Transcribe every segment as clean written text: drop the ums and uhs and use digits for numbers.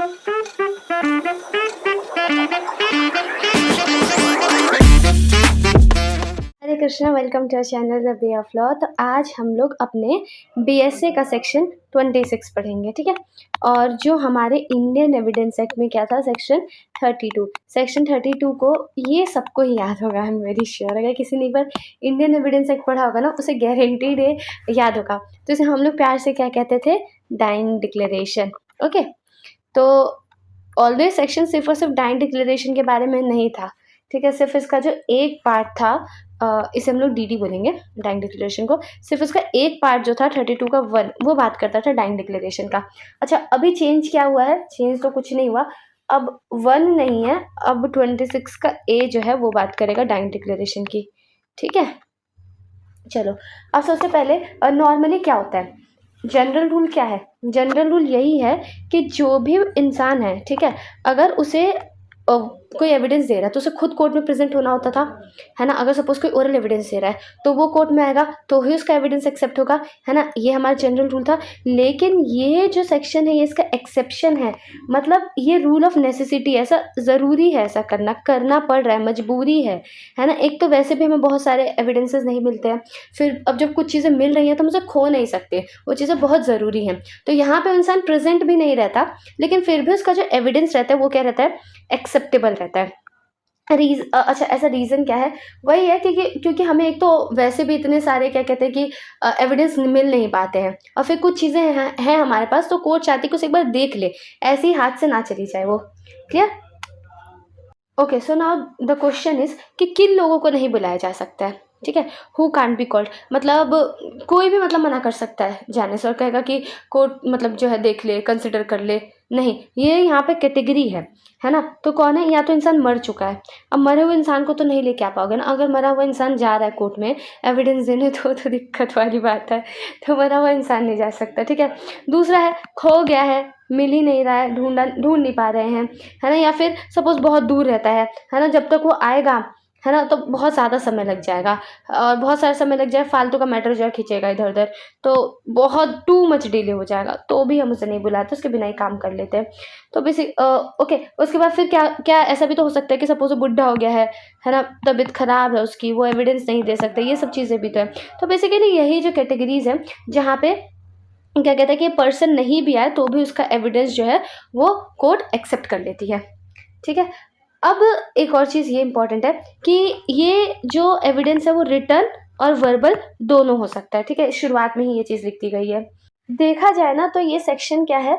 Hare Krishna, welcome to our channel the way of law. तो आज हम लोग अपने बीएसए का सेक्शन 26 पढ़ेंगे, ठीक है। और जो हमारे इंडियन एविडेंस एक्ट में क्या था, सेक्शन 32 को ये सबको ही याद होगा, आई एम वेरी श्योर। अगर किसी ने एक बार इंडियन एविडेंस एक्ट पढ़ा होगा ना, उसे गारंटीड याद होगा। तो इसे हम लोग प्यार से क्या कहते थे, डाइंग डिक्लेरेशन। ओके, तो ऑलवेज सेक्शन सिर्फ और सिर्फ डाइंग डिक्लेरेशन के बारे में नहीं था, ठीक है। सिर्फ इसका जो एक पार्ट था, इसे हम लोग डीडी बोलेंगे, डाइंग डिक्लेरेशन को। सिर्फ उसका एक पार्ट जो था 32 का 1, वो बात करता था डाइंग डिक्लेरेशन का। अच्छा, अभी चेंज क्या हुआ है? चेंज तो कुछ नहीं हुआ, अब 1 नहीं है, अब 26 का ए जो है वो बात करेगा डाइंग डिक्लेरेशन की, ठीक है। चलो, अब सबसे पहले नॉर्मली क्या होता है, जनरल रूल क्या है? जनरल रूल यही है कि जो भी इंसान है, ठीक है, अगर उसे कोई एविडेंस दे रहा है तो उसे खुद कोर्ट में प्रेजेंट होना होता था, है ना। अगर सपोज कोई ओरल एविडेंस दे रहा है तो वो कोर्ट में आएगा तो ही उसका एविडेंस एक्सेप्ट होगा, है ना। ये हमारा जनरल रूल था। लेकिन ये जो सेक्शन है ये इसका एक्सेप्शन है, मतलब ये रूल ऑफ नेसेसिटी, ऐसा ज़रूरी है, ऐसा करना पड़ रहा है, मजबूरी है ना। एक तो वैसे भी हमें बहुत सारे एविडेंसेस नहीं मिलते हैं, फिर अब जब कुछ चीज़ें मिल रही हैं तो हम उसे खो नहीं सकते, वो चीज़ें बहुत ज़रूरी हैं। तो यहाँ पे इंसान प्रेजेंट भी नहीं रहता, लेकिन फिर भी उसका जो एविडेंस रहता है वो क्या रहता है, एक्सेप्टेबल रहता है। अच्छा, ऐसा रीज़न क्या है? वही है क्योंकि हमें एक तो वैसे भी इतने सारे क्या कहते हैं कि एविडेंस मिल नहीं पाते हैं, और फिर कुछ चीज़ें हैं हमारे पास, तो कोर्ट चाहती है कि उसे एक बार देख ले, ऐसे ही हाथ से ना चली जाए वो। Clear? Okay, so now the question is कि किन लोगों को नहीं बुलाया जा सकता है, ठीक है। हु कांट बी कॉल्ड, मतलब कोई भी मतलब मना कर सकता है जाने से और कहेगा कि कोर्ट मतलब जो है देख ले, कंसिडर कर ले। नहीं, ये यहाँ पे कैटेगरी है ना। तो कौन है? या तो इंसान मर चुका है। अब मरे हुए इंसान को तो नहीं लेके आ पाओगे ना। अगर मरा हुआ इंसान जा रहा है कोर्ट में एविडेंस देने तो दिक्कत वाली बात है, तो मरा हुआ इंसान नहीं जा सकता, ठीक है। दूसरा है खो गया है, मिल ही नहीं रहा है, ढूंढ नहीं पा रहे हैं, है ना। या फिर सपोज बहुत दूर रहता है ना, जब तक वो आएगा, है ना, तो बहुत ज़्यादा समय लग जाएगा, और बहुत सारा समय लग जाए, फालतू का मैटर जो है खींचेगा इधर उधर, तो बहुत टू मच डिले हो जाएगा, तो भी हम उसे नहीं बुलाते, उसके बिना ही काम कर लेते हैं। तो बेसिक ओके, उसके बाद फिर क्या क्या ऐसा भी तो हो सकता है कि सपोज वो बुढ़ा हो गया है ना, तबीयत खराब है उसकी, वो एविडेंस नहीं दे सकते, ये सब चीज़ें भी तो है। तो बेसिकली यही जो कैटेगरीज है जहाँ पे क्या कहते हैं कि पर्सन नहीं भी आए तो भी उसका एविडेंस जो है वो कोर्ट एक्सेप्ट कर लेती है, ठीक है। अब एक और चीज़ ये इम्पॉर्टेंट है कि ये जो एविडेंस है वो रिटन और वर्बल दोनों हो सकता है, ठीक है। शुरुआत में ही ये चीज़ लिख दी गई है। देखा जाए ना तो ये सेक्शन क्या है,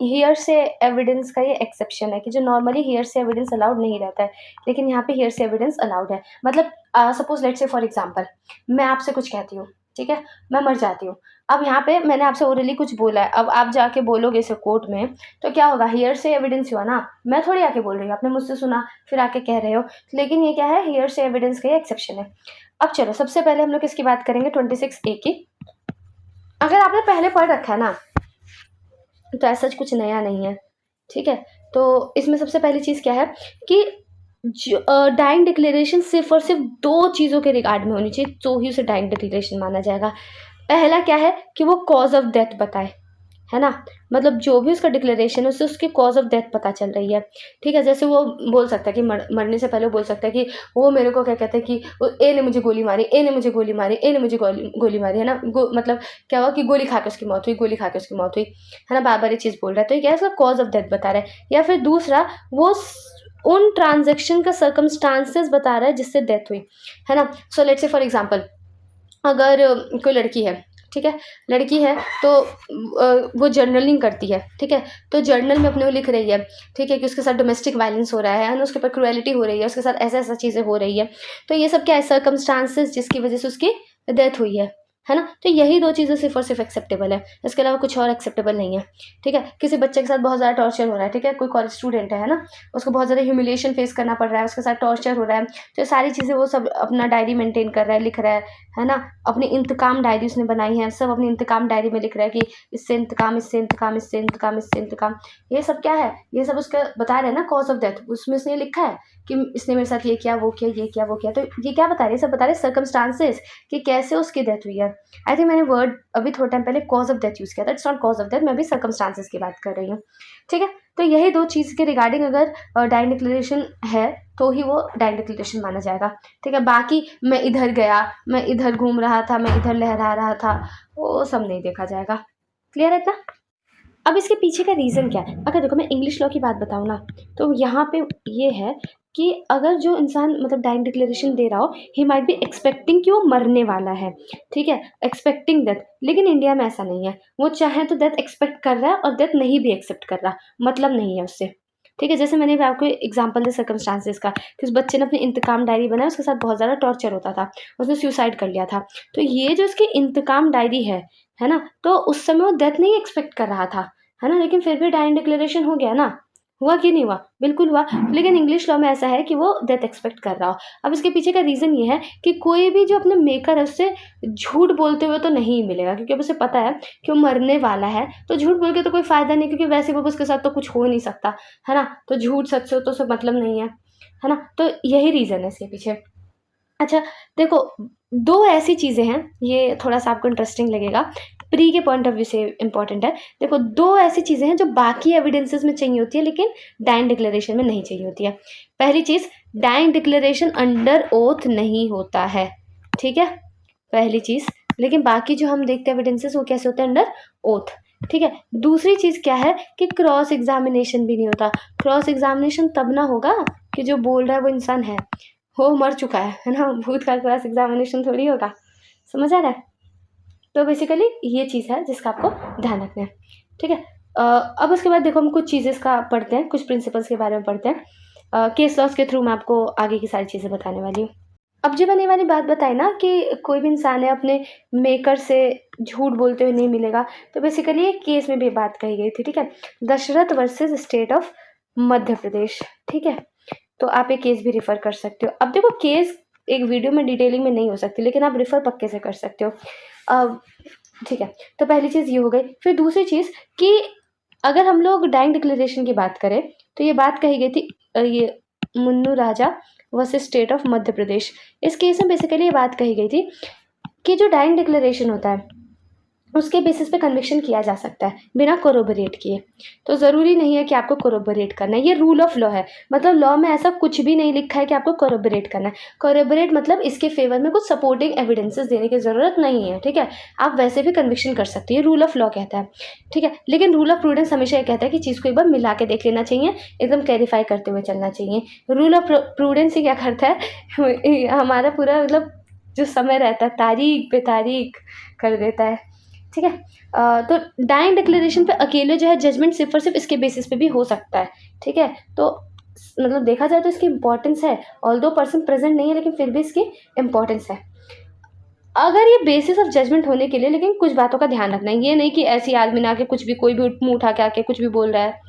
हियर से एविडेंस का ये एक्सेप्शन है कि जो नॉर्मली हियर से एविडेंस अलाउड नहीं रहता है, लेकिन यहाँ पे हियर से एविडेंस अलाउड है। मतलब suppose let's say for example मैं आपसे कुछ कहती हूँ, ठीक है, मैं मर जाती हूँ। अब यहाँ पे मैंने आपसे ओरली कुछ बोला है, अब आप जाके बोलोगे इसे कोर्ट में, तो क्या होगा, हियर से एविडेंस हुआ ना। मैं थोड़ी आके बोल रही हूँ, आपने मुझसे सुना फिर आके कह रहे हो, लेकिन ये क्या है, हियर से एविडेंस का ये एक्सेप्शन है। अब चलो सबसे पहले हम लोग किसकी बात करेंगे, 26A की। अगर आपने पहले पढ़ रखा है ना तो ऐसा कुछ नया नहीं है, ठीक है। तो इसमें सबसे पहली चीज़ क्या है कि डाइंग डिक्लेरेशन सिर्फ और सिर्फ 2 चीज़ों के रिगार्ड में होनी चाहिए, तो ही उसे डाइंग डिक्लेरेशन माना जाएगा। पहला क्या है कि वो कॉज ऑफ डेथ बताए, है ना। मतलब जो भी उसका डिक्लेरेशन है उससे उसकी कॉज ऑफ डेथ पता चल रही है, ठीक है। जैसे वो बोल सकता है कि मरने से पहले वो बोल सकता है कि वो मेरे को क्या कहते हैं कि ए ने मुझे गोली मारी, ए ने मुझे गोली मारी, ए ने मुझे गोली मारी, है ना। मतलब क्या हुआ कि गोली खा के उसकी मौत हुई, गोली खा के उसकी मौत हुई, है ना। बार बार ये चीज़ बोल रहा है, तो ये क्या है, उसका कॉज ऑफ डेथ बता रहा है। या फिर दूसरा, वो उन ट्रांजेक्शन का सर्कमस्टांसेस बता रहा है जिससे डेथ हुई, है ना। So let's say for example, अगर कोई लड़की है, ठीक है, लड़की है तो वो जर्नलिंग करती है, ठीक है। तो जर्नल में अपने वो लिख रही है, ठीक है, कि उसके साथ डोमेस्टिक वायलेंस हो रहा है ना, उसके ऊपर क्रुएलिटी हो रही है, उसके साथ ऐसा ऐसा चीज़ें हो रही है। तो ये सब क्या है, सर्कमस्टांसेस जिसकी वजह से उसकी डेथ हुई है ना। तो यही 2 चीज़ें सिर्फ और सिर्फ एक्सेप्टेबल है, इसके अलावा कुछ और एक्सेप्टेबल नहीं है, ठीक है। किसी बच्चे के साथ बहुत ज़्यादा टॉर्चर हो रहा है, ठीक है, कोई कॉलेज स्टूडेंट है ना, उसको बहुत ज़्यादा ह्यूमिलिएशन फेस करना पड़ रहा है, उसके साथ टॉर्चर हो रहा है, तो सारी चीज़ें वो सब अपना डायरी मेंटेन कर रहा है, लिख रहा है ना। अपनी इंतकाम डायरी उसने बनाई है, सब अपनी इंतकाम डायरी में लिख रहा है कि इससे इंतकाम, इससे इंतकाम, इससे इंतकाम, इससे इंतकाम। ये सब क्या है, ये सब उसका बता रहे हैं ना कॉज ऑफ डेथ। उसमें उसने लिखा है कि इसने मेरे साथ ये किया, वो किया, ये किया, वो किया। तो ये क्या बता रहे हैं, सब बता रहे हैं सर्कमस्टांसेस कि कैसे उसकी डेथ हुई है। आई थिंक मैंने वर्ड अभी थोड़ा टाइम पहले कॉज ऑफ डेथ यूज़ किया था, it's not cause of death, मैं अभी सर्कमस्टांसेस की बात कर रही हूँ, ठीक है। तो यही 2 चीज़ के रिगार्डिंग अगर डाइंग डिक्लेरेशन है तो ही वो डाइंग डिक्लेरेशन माना जाएगा, ठीक है। बाकी मैं इधर गया, मैं इधर घूम रहा था, मैं इधर लहरा रहा था, वो सब नहीं देखा जाएगा। क्लियर है इतना? अब इसके पीछे का रीज़न क्या है? अगर देखो मैं इंग्लिश लॉ की बात बताऊँ ना, तो यहाँ पे ये है कि अगर जो इंसान मतलब डाइंग डिक्लेरेशन दे रहा हो, ही माइट बी एक्सपेक्टिंग कि वो मरने वाला है, ठीक है, एक्सपेक्टिंग डेथ। लेकिन इंडिया में ऐसा नहीं है, वो चाहे तो डेथ एक्सपेक्ट कर रहा है और डेथ नहीं भी एक्सेप्ट कर रहा, मतलब नहीं है उससे, ठीक है। जैसे मैंने भी आपको एग्जाम्पल दिया सर्कमस्टांसेस का कि उस बच्चे ने अपनी इंतकाम डायरी बनाई, उसके साथ बहुत ज़्यादा टॉर्चर होता था, उसने सुसाइड कर लिया था। तो ये जो उसकी इंतकाम डायरी है ना, तो उस समय वो डेथ नहीं एक्सपेक्ट कर रहा था, है ना, लेकिन फिर भी डाइंग डिक्लेरेशन हो गया ना, हुआ कि नहीं हुआ? बिल्कुल हुआ। लेकिन इंग्लिश लॉ में ऐसा है कि वो डेथ एक्सपेक्ट कर रहा हो। अब इसके पीछे का रीज़न ये है कि कोई भी जो अपने मेकर है उससे झूठ बोलते हुए तो नहीं मिलेगा, क्योंकि अब उसे पता है कि वो मरने वाला है, तो झूठ बोल के तो कोई फ़ायदा नहीं, क्योंकि वैसे भी उसके साथ तो कुछ हो नहीं सकता, है ना? तो झूठ सच से तो उससे मतलब नहीं है ना? तो यही रीज़न है इसके पीछे। अच्छा, देखो 2 ऐसी चीज़ें हैं, ये थोड़ा-सा आपको इंटरेस्टिंग लगेगा, प्री के पॉइंट ऑफ व्यू से इम्पोर्टेंट है। देखो 2 ऐसी चीज़ें हैं जो बाकी एविडेंसेस में चाहिए होती है लेकिन डाइंग डिक्लेरेशन में नहीं चाहिए होती है। पहली चीज़, डाइंग डिक्लेरेशन अंडर ओथ नहीं होता है, ठीक है? पहली चीज़, लेकिन बाकी जो हम देखते हैं एविडेंसेस वो कैसे होते हैं? अंडर ओथ, ठीक है? दूसरी चीज़ क्या है कि क्रॉस एग्ज़ामिनेशन भी नहीं होता। क्रॉस एग्ज़ामिनेशन तब ना होगा कि जो बोल रहा है वो इंसान हो मर चुका है ना? भूत का क्रॉस एग्ज़ामिनेशन थोड़ी होगा, समझ आ रहा है? तो बेसिकली ये चीज़ है जिसका आपको ध्यान रखना है, ठीक है। अब उसके बाद देखो हम कुछ चीज़ें इसका पढ़ते हैं, कुछ प्रिंसिपल्स के बारे में पढ़ते हैं। केस लॉस के थ्रू मैं आपको आगे की सारी चीज़ें बताने वाली हूँ। अब जो मैंने ये वाली बात बताई ना कि कोई भी इंसान है अपने मेकर से झूठ बोलते हुए नहीं मिलेगा, तो बेसिकली एक केस में भी बात कही गई थी, ठीक है। Dasharath versus state of Madhya Pradesh, ठीक है। तो आप ये केस भी रेफ़र कर सकते हो। अब देखो केस एक वीडियो में डिटेलिंग में नहीं हो सकती, लेकिन आप रेफ़र पक्के से कर सकते हो। अब ठीक है, तो पहली चीज़ ये हो गई। फिर दूसरी चीज़ कि अगर हम लोग डाइंग डिक्लेरेशन की बात करें, तो ये बात कही गई थी ये मुन्नू राजा वर्सेस स्टेट ऑफ मध्य प्रदेश। इस केस में बेसिकली ये बात कही गई थी कि जो डाइंग डिक्लेरेशन होता है उसके बेसिस पे कन्विक्शन किया जा सकता है बिना कोरोबोरेट किए। तो ज़रूरी नहीं है कि आपको कोरोबोरेट करना है, ये रूल ऑफ लॉ है। मतलब लॉ में ऐसा कुछ भी नहीं लिखा है कि आपको कोरोबोरेट करना है। कोरोबोरेट मतलब इसके फेवर में कुछ सपोर्टिंग एविडेंसेस देने की ज़रूरत नहीं है, ठीक है। आप वैसे भी कन्विक्शन कर सकते हैं, रूल ऑफ लॉ कहता है, ठीक है। लेकिन रूल ऑफ प्रूडेंस हमेशा ये कहता है कि चीज़ को एक बार मिला के देख लेना चाहिए, एकदम क्लैरिफाई करते हुए चलना चाहिए। रूल ऑफ प्रूडेंस ही क्या करता है हमारा पूरा मतलब जो समय रहता है तारीख पे तारीख कर देता है, ठीक है। तो डाइंग डिक्लेरेशन पे अकेले जो है जजमेंट सिर्फ और सिर्फ इसके बेसिस पे भी हो सकता है, ठीक है। तो मतलब देखा जाए तो इसकी इम्पोर्टेंस है, ऑल्दो पर्सन प्रेजेंट नहीं है लेकिन फिर भी इसकी इम्पोर्टेंस है। अगर ये बेसिस ऑफ जजमेंट होने के लिए लेकिन कुछ बातों का ध्यान रखना है, ये नहीं कि ऐसे ही आदमी ने आके कुछ भी कोई भी मुँह उठा के आके कुछ भी बोल रहा है,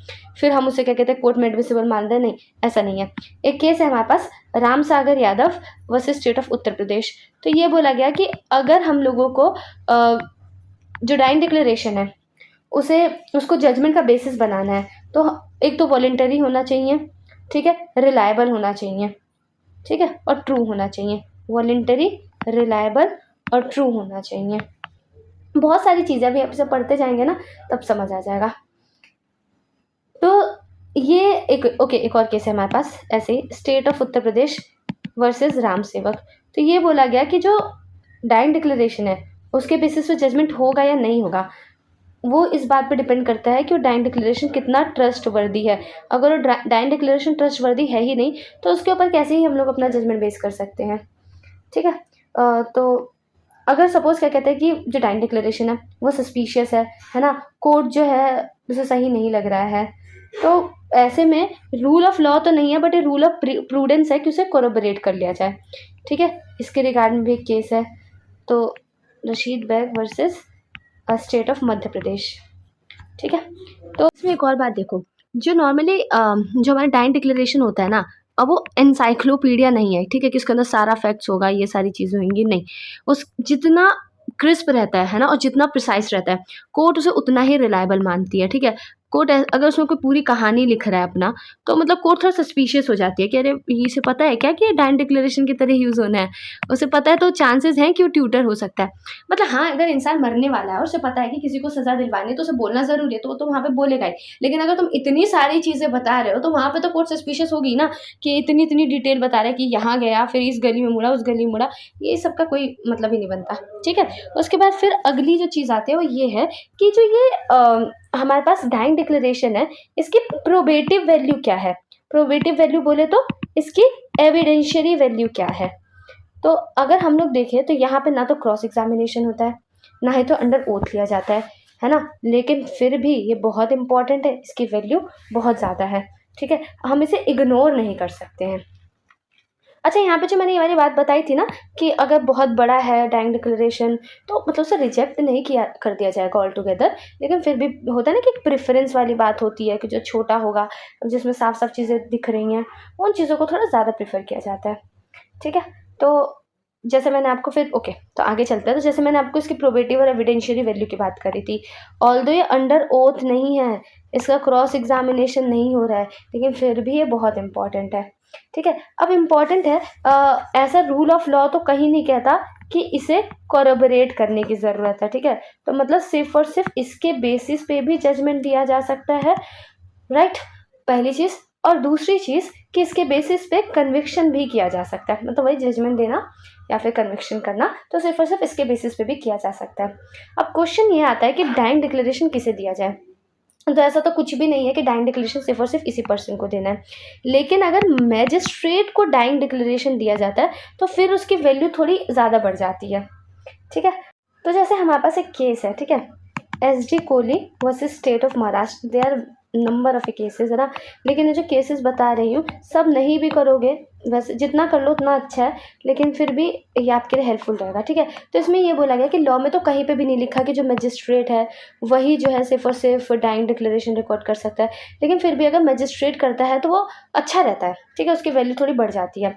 फिर हम उसे क्या कहते हैं कोर्ट में एडमिसिबल मान रहे हैं, नहीं, ऐसा नहीं है। एक केस है हमारे पास Ram Sagar Yadav versus state of Uttar प्रदेश। तो ये बोला गया कि अगर हम लोगों को जो डाइंग डिक्लेरेशन है उसे उसको जजमेंट का बेसिस बनाना है, तो एक तो वॉलंटरी होना चाहिए, ठीक है, रिलायबल होना चाहिए, ठीक है, और ट्रू होना चाहिए। वॉलंटरी, रिलायबल और ट्रू होना चाहिए। बहुत सारी चीज़ें अभी आप सब पढ़ते जाएंगे ना तब समझ आ जाएगा। तो ये एक और केस है हमारे पास ऐसे ही, state of Uttar Pradesh versus Ram Sewak. तो ये बोला गया कि जो डाइंग डिक्लेरेशन है उसके बेसिस पे जजमेंट होगा या नहीं होगा, वो इस बात पे डिपेंड करता है कि वो डाइंग डिक्लेरेशन कितना ट्रस्टवर्दी है। अगर वो डाइंग डिक्लेरेशन ट्रस्टवर्दी है ही नहीं तो उसके ऊपर कैसे ही हम लोग अपना जजमेंट बेस कर सकते हैं, ठीक है। तो अगर सपोज़ क्या कहते हैं कि जो डाइंग डिक्लेरेशन है वो सस्पिशियस है ना, कोर्ट जो है उसे सही नहीं लग रहा है, तो ऐसे में रूल ऑफ लॉ तो नहीं है बट ये रूल ऑफ प्रूडेंस है कि उसे कोरोबोरेट कर लिया जाए, ठीक है। इसके रिगार्डिंग भी एक केस है, तो Rashid Baig versus state of Madhya Pradesh, ठीक है। तो इसमें एक और बात देखो, जो नॉर्मली जो हमारा डाइंग डिक्लेरेशन होता है ना, अब वो एनसाइक्लोपीडिया नहीं है, ठीक है, कि उसके अंदर सारा फैक्ट्स होगा, ये सारी चीज़ें होंगी, नहीं। उस जितना क्रिस्प रहता है ना, और जितना प्रिसाइज रहता है, कोर्ट उसे उतना ही रिलायबल मानती है, ठीक है। कोर्ट अगर उसमें कोई पूरी कहानी लिख रहा है अपना, तो मतलब कोर्ट थोड़ा सस्पिशियस हो जाती है कि अरे इसे पता है क्या कि ये डायन डिक्लेरेशन की तरह यूज़ होना है। उसे पता है तो चांसेस हैं कि वो ट्यूटर हो सकता है। मतलब हाँ, अगर इंसान मरने वाला है और उसे पता है कि किसी को सज़ा दिलवानी है तो उसे बोलना ज़रूरी है, तो वो तो वहाँ पे बोलेगा ही। लेकिन अगर तुम इतनी सारी चीज़ें बता रहे हो तो वहाँ पे तो कोर्ट सस्पिशियस होगी ना कि इतनी-इतनी डिटेल बता रहा है कि यहाँ गया, फिर इस गली में मुड़ा, उस गली में मुड़ा। ये सब का कोई मतलब ही नहीं बनता, ठीक है? उसके बाद फिर अगली जो चीज़ आती है वो ये है कि जो ये हमारे पास डाइंग डिक्लेरेशन है, इसकी प्रोबेटिव वैल्यू क्या है? प्रोबेटिव वैल्यू बोले तो इसकी एविडेंशियरी वैल्यू क्या है? तो अगर हम लोग देखें तो यहाँ पे ना तो क्रॉस एग्जामिनेशन होता है, ना ही तो अंडर ओथ लिया जाता है ना? लेकिन फिर भी ये बहुत इम्पोर्टेंट है, इसकी वैल्यू बहुत ज़्यादा है, ठीक है? हम इसे इग्नोर नहीं कर सकते हैं। अच्छा, यहाँ पे जो मैंने ये वाली बात बताई थी ना कि अगर बहुत बड़ा है डाइंग डिक्लेरेशन तो मतलब उसे रिजेक्ट नहीं किया कर दिया जाएगा ऑल टुगेदर, लेकिन फिर भी होता है ना कि एक प्रेफ़रेंस वाली बात होती है कि जो छोटा होगा, जिसमें साफ-साफ चीज़ें दिख रही हैं, उन चीज़ों को थोड़ा ज़्यादा प्रेफ़र किया जाता है, ठीक है? तो जैसे मैंने आपको फिर ओके, तो आगे चलते हैं। तो जैसे मैंने आपको इसकी प्रोबेटिव और एविडेंशियरी वैल्यू की बात करी थी। ऑल्दो ये अंडर ओथ नहीं है, इसका क्रॉस एग्ज़ामिनेशन नहीं हो रहा है, लेकिन फिर भी ये बहुत इम्पोर्टेंट है, ठीक है? अब इम्पोर्टेंट है ऐसा रूल ऑफ लॉ तो कहीं नहीं कहता कि इसे कोरैबोरेट करने की ज़रूरत है, ठीक है? तो मतलब सिर्फ़ और सिर्फ़ इसके बेसिस पे भी जजमेंट दिया जा सकता है, राइट? पहली चीज़। और दूसरी चीज़ कि इसके बेसिस पे कन्विक्शन भी किया जा सकता है, मतलब वही जजमेंट देना या फिर कन्विक्शन करना, तो सिर्फ़ और सिर्फ़ इसके बेसिस पे भी किया जा सकता है। अब क्वेश्चन ये आता है कि डाइंग डिक्लेरेशन किसे दिया जाए? तो ऐसा तो कुछ भी नहीं है कि डाइंग डिक्लेरेशन सिर्फ़ और सिर्फ़ इसी पर्सन को देना है। लेकिन अगर मैजिस्ट्रेट को डाइंग डिक्लेरेशन दिया जाता है, तो फिर उसकी वैल्यू थोड़ी ज़्यादा बढ़ जाती है, ठीक है? तो जैसे हमारे पास एक केस है, ठीक है? SD Kohli versus state of Maharashtra, they are number of cases, है ना? लेकिन ये जो केसेस बता रही हूँ, सब नहीं भी करोगे, वैसे जितना कर लो उतना अच्छा है, लेकिन फिर भी ये आपके लिए हेल्पफुल रहेगा, ठीक है? तो इसमें ये बोला गया कि लॉ में तो कहीं पे भी नहीं लिखा कि जो मैजिस्ट्रेट है, वही जो है सिर्फ़ और सिर्फ़ डाइंग डिक्लेरेशन रिकॉर्ड कर सकता है। लेकिन फिर भी अगर मैजिस्ट्रेट करता है, तो वो अच्छा रहता है, ठीक है? उसकी वैल्यू थोड़ी बढ़ जाती है।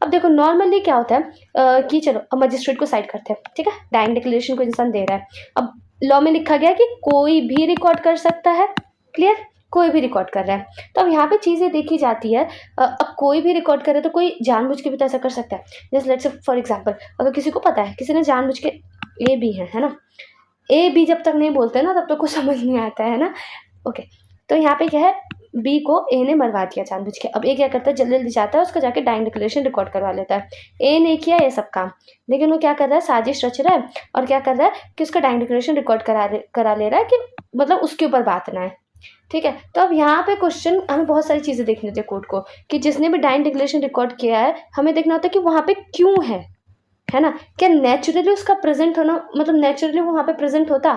अब देखो नॉर्मली क्या होता है कि चलो अब मैजिस्ट्रेट को साइड करते हैं, ठीक है? डाइंग डिक्लेरेशन को इंसान दे रहा है। अब लॉ में लिखा गया है कि कोई भी रिकॉर्ड कर सकता है, क्लियर? कोई भी रिकॉर्ड कर रहा है। तो अब यहाँ पे चीज़ें देखी जाती है अब कोई भी रिकॉर्ड करे तो कोई जानबूझ के भी तो ऐसा कर सकता है। जैसे लेट्स से फॉर एग्ज़ाम्पल अगर किसी को पता है, किसी ने जानबूझ के ए बी है ना? ए बी जब तक नहीं बोलते ना तब तक कुछ समझ नहीं आता है ना? ओके, तो यहाँ पे क्या है, बी को ए ने मरवा दिया जानबूझ के। अब ए क्या करता है, जल्दी-जल्दी जाता है उसको जाके डाइंग डिक्लेरेशन रिकॉर्ड करवा लेता है। ए ने किया ये सब काम, लेकिन वो क्या कर रहा है, साजिश रच रहा है और क्या कर रहा है कि उसका डाइंग डिक्लेरेशन रिकॉर्ड करा ले रहा है कि मतलब उसके ऊपर बात ना है, ठीक है? तो अब यहाँ पे क्वेश्चन हमें बहुत सारी चीज़ें देखनी होती है कोर्ट को कि जिसने भी डाइंग डिक्लेरेशन रिकॉर्ड किया है, हमें देखना होता है कि वहाँ पे क्यों है ना? क्या नेचुरली उसका प्रेज़ेंट होना, मतलब नेचुरली वो वहाँ पे प्रेज़ेंट होता?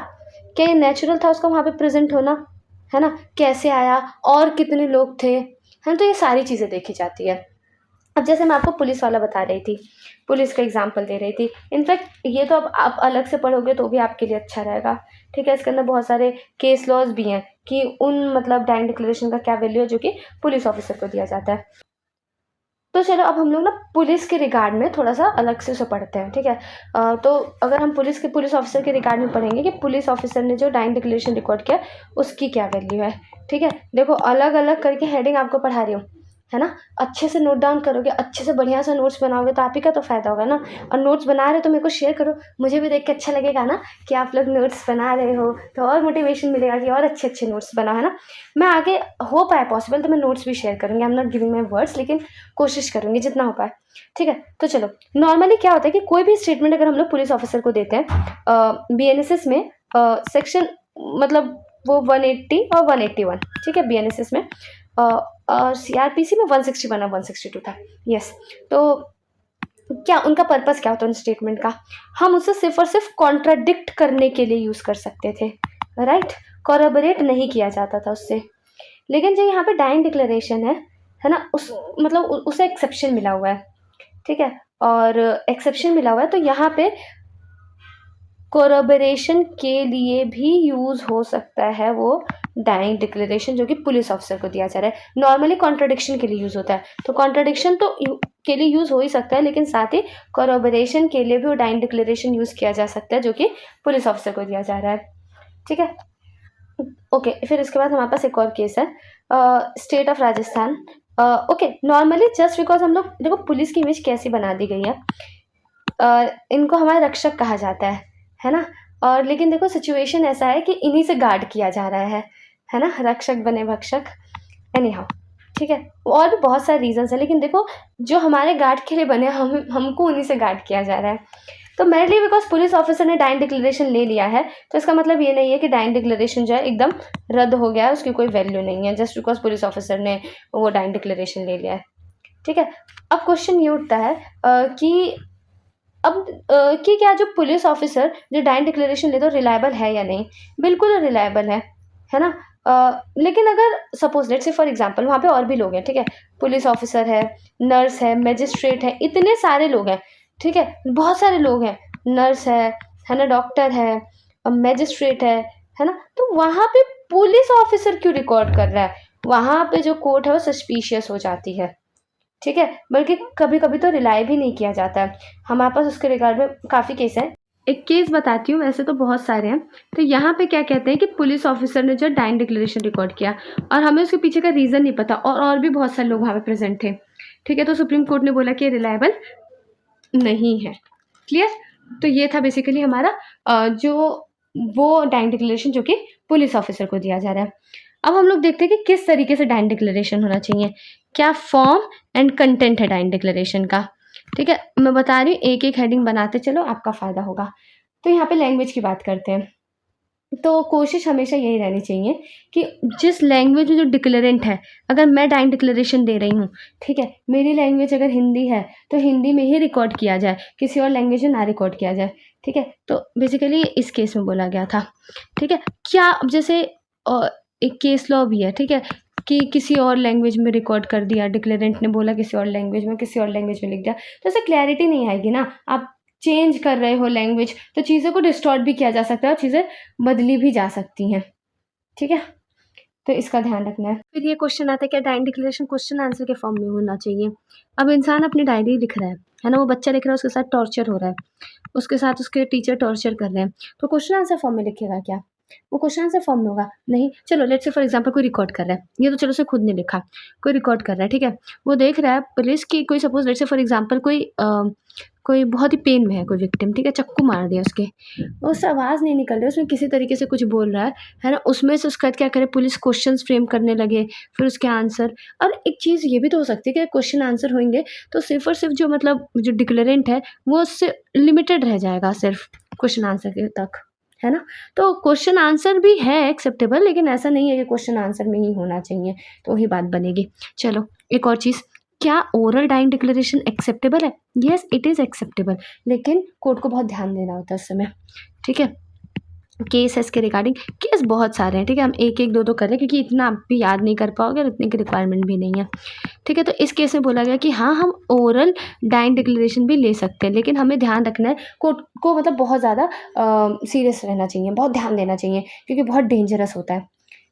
क्या ये नेचुरल था उसका वहाँ पे प्रेज़ेंट होना? है ना? कैसे आया और कितने लोग थे? है ना? तो ये सारी चीज़ें देखी जाती है। अब जैसे मैं आपको पुलिस वाला बता रही थी, पुलिस का एग्ज़ाम्पल दे रही थी। इनफैक्ट ये तो अब आप अलग से पढ़ोगे तो भी आपके लिए अच्छा रहेगा, ठीक है? इसके अंदर बहुत सारे केस लॉज़ भी हैं कि उन मतलब डाइंग डिक्लेरेशन का क्या वैल्यू है जो कि पुलिस ऑफ़िसर को दिया जाता है। तो चलो अब हम लोग ना पुलिस के रिगार्ड में थोड़ा-सा अलग से उसे पढ़ते हैं, ठीक है? तो अगर हम पुलिस ऑफ़िसर के रिगार्ड में पढ़ेंगे कि पुलिस ऑफ़िसर ने जो डाइंग डिक्लेरेशन रिकॉर्ड किया, उसकी क्या वैल्यू है, ठीक है? देखो अलग-अलग करके हेडिंग आपको पढ़ा रही हूँ, है ना? अच्छे से नोट डाउन करोगे, अच्छे से बढ़िया सा नोट्स बनाओगे तो आप ही का तो फ़ायदा होगा ना। और नोट्स बना रहे हो तो मेरे को शेयर करो, मुझे भी देख के अच्छा लगेगा ना कि आप लोग नोट्स बना रहे हो, तो और मोटिवेशन मिलेगा कि और अच्छे-अच्छे नोट्स बनाओ, है ना? मैं आगे हो पाए पॉसिबल तो मैं नोट्स भी शेयर करूँगी, I am not giving my words, लेकिन कोशिश करूँगी जितना हो पाए, ठीक है? तो चलो नॉर्मली क्या होता है कि कोई भी स्टेटमेंट अगर हम लोग पुलिस ऑफ़िसर को देते हैं बीएनएसएस में सेक्शन मतलब वो 180 और 181, ठीक है? बीएनएसएस में और सीआरपीसी में 161 और 162 था, यस। तो क्या उनका पर्पस क्या होता है उन स्टेटमेंट का? हम उसे सिर्फ़ और सिर्फ़ कॉन्ट्राडिक्ट करने के लिए यूज़ कर सकते थे, राइट? कोरैबोरेट नहीं किया जाता था उससे। लेकिन जो यहाँ पे डाइंग डिक्लेरेशन है ना? उस मतलब उसे एक्सेप्शन मिला हुआ है, ठीक है? और एक्सेप्शन मिला हुआ है तो यहाँ पे कोरैबोरेशन के लिए भी यूज़ हो सकता है वो डाइंग डिक्लेरेशन जो कि पुलिस ऑफ़िसर को दिया जा रहा है। नॉर्मली कॉन्ट्रडिक्शन के लिए यूज़ होता है, तो कॉन्ट्रडिक्शन तो के लिए यूज़ हो ही सकता है, लेकिन साथ ही कोरैबोरेशन के लिए भी वो डाइंग डिक्लेरेशन यूज़ किया जा सकता है जो कि पुलिस ऑफ़िसर को दिया जा रहा है, ठीक है? ओके, फिर इसके बाद हमारे पास एक और केस है, state of Rajasthan. Okay, normally just because हम लोग देखो पुलिस की इमेज कैसी बना दी गई है, इनको हमारा रक्षक कहा जाता है ना। और लेकिन देखो सिचुएशन ऐसा है कि इन्हीं से गार्ड किया जा रहा है ना, रक्षक बने भक्षक, एनी हाउ, ठीक है। और भी बहुत सारे रीजंस है, लेकिन देखो जो हमारे गार्ड के लिए बने हमको उन्हीं से गार्ड किया जा रहा है। तो मेनली बिकॉज पुलिस ऑफिसर ने डाइन डिक्लेरेशन ले लिया है, तो इसका मतलब ये नहीं है कि डाइन डिक्लेरेशन जो है एकदम रद्द हो गया है, उसकी कोई वैल्यू नहीं है जस्ट बिकॉज पुलिस ऑफिसर ने वो डाइन डिक्लेरेशन ले लिया है, ठीक है। अब क्वेश्चन ये उठता है कि अब कि क्या जो पुलिस ऑफिसर जो डाइन डिक्लेरेशन ले तो रिलायबल है या नहीं। बिल्कुल रिलायबल है ना। लेकिन अगर suppose let's say for example वहाँ पे और भी लोग हैं, ठीक है, पुलिस ऑफिसर है, नर्स है, मजिस्ट्रेट है, इतने सारे लोग हैं, ठीक है, बहुत सारे लोग हैं, नर्स है ना, डॉक्टर है, मजिस्ट्रेट है ना, तो वहाँ पे पुलिस ऑफिसर क्यों रिकॉर्ड कर रहा है, वहाँ पे जो कोर्ट है वो सस्पिशियस हो जाती है, ठीक है। बल्कि कभी कभी तो रिलाई भी नहीं किया जाता है। हमारे पास उसके रिगार्ड में काफ़ी केस हैं। एक केस बताती हूँ, वैसे तो बहुत सारे हैं। तो यहाँ पे क्या कहते हैं कि पुलिस ऑफिसर ने जो डाइन डिक्लेरेशन रिकॉर्ड किया और हमें उसके पीछे का रीज़न नहीं पता, और भी बहुत सारे लोग वहाँ पे प्रेजेंट थे, ठीक है। तो सुप्रीम कोर्ट ने बोला कि रिलायबल नहीं है। क्लियर। तो ये था बेसिकली हमारा जो वो डाइन डिक्लेरेशन जो कि पुलिस ऑफिसर को दिया जा रहा है। अब हम लोग देखते हैं कि किस तरीके से डाइन डिक्लेरेशन होना चाहिए, क्या फॉर्म एंड कंटेंट है डाइन डिक्लेरेशन का, ठीक है। मैं बता रही हूँ, एक एक हेडिंग बनाते चलो, आपका फ़ायदा होगा। तो यहाँ पे लैंग्वेज की बात करते हैं। तो कोशिश हमेशा यही रहनी चाहिए कि जिस लैंग्वेज में जो डिक्लेरेंट है, अगर मैं डाइन डिक्लेरेशन दे रही हूँ, ठीक है, मेरी लैंग्वेज अगर हिंदी है तो हिंदी में ही रिकॉर्ड किया जाए, किसी और लैंग्वेज में ना रिकॉर्ड किया जाए, ठीक है। तो बेसिकली इस केस में बोला गया था, ठीक है। क्या अब जैसे एक केस लॉ भी है, ठीक है, कि किसी और लैंग्वेज में रिकॉर्ड कर दिया, डिक्लेरेंट ने बोला किसी और लैंग्वेज में, किसी और लैंग्वेज में लिख दिया, तो ऐसे क्लैरिटी नहीं आएगी ना। आप चेंज कर रहे हो लैंग्वेज, तो चीज़ों को डिस्टॉर्ट भी किया जा सकता है और चीज़ें बदली भी जा सकती हैं, ठीक है। तो इसका ध्यान रखना है। फिर ये क्वेश्चन आता है क्या डाइन डिक्लेरेशन क्वेश्चन आंसर के फॉर्म में होना चाहिए। अब इंसान अपनी डायरी लिख रहा है ना, वो बच्चा लिख रहा है, उसके साथ टॉर्चर हो रहा है, उसके साथ उसके टीचर टॉर्चर कर रहे हैं, तो क्वेश्चन आंसर फॉर्म में लिखेगा क्या, वो क्वेश्चन आंसर फॉर्म में होगा नहीं। चलो लेट्स से फॉर एग्जांपल कोई रिकॉर्ड कर रहा है, ये तो चलो उसे खुद ने लिखा, कोई रिकॉर्ड कर रहा है, ठीक है, वो देख रहा है पुलिस की, कोई suppose let's say for example कोई बहुत ही पेन में है कोई विक्टिम, ठीक है, चक्कू मार दिया उसके, उससे आवाज़ नहीं निकल रही, उसमें किसी तरीके से कुछ बोल रहा है ना, उसमें से उसका क्या करे, पुलिस क्वेश्चंस फ्रेम करने लगे, फिर उसके आंसर। और एक चीज़ ये भी तो हो सकती है कि क्वेश्चन आंसर होंगे तो सिर्फ और सिर्फ जो मतलब जो डिक्लेरेंट है वो उससे लिमिटेड रह जाएगा सिर्फ क्वेश्चन आंसर के तक, है ना। तो क्वेश्चन आंसर भी है एक्सेप्टेबल, लेकिन ऐसा नहीं है कि क्वेश्चन आंसर में ही होना चाहिए, तो वही बात बनेगी। चलो एक और चीज़, क्या ओरल डाइन डिक्लेरेशन एक्सेप्टेबल है। येस इट इज़ एक्सेप्टेबल, लेकिन कोर्ट को बहुत ध्यान देना होता है उस समय, ठीक है। केस है इसके रिगार्डिंग, केस बहुत सारे हैं, ठीक है, हम एक एक दो दो कर रहे हैं क्योंकि इतना आप भी याद नहीं कर पाओगे और इतने की रिक्वायरमेंट भी नहीं है, ठीक है। तो इस केस में बोला गया कि हाँ हम ओरल डाइन डिक्लेरेशन भी ले सकते हैं, लेकिन हमें ध्यान रखना है, कोर्ट को मतलब बहुत ज़्यादा सीरियस रहना चाहिए, बहुत ध्यान देना चाहिए, क्योंकि बहुत डेंजरस होता है,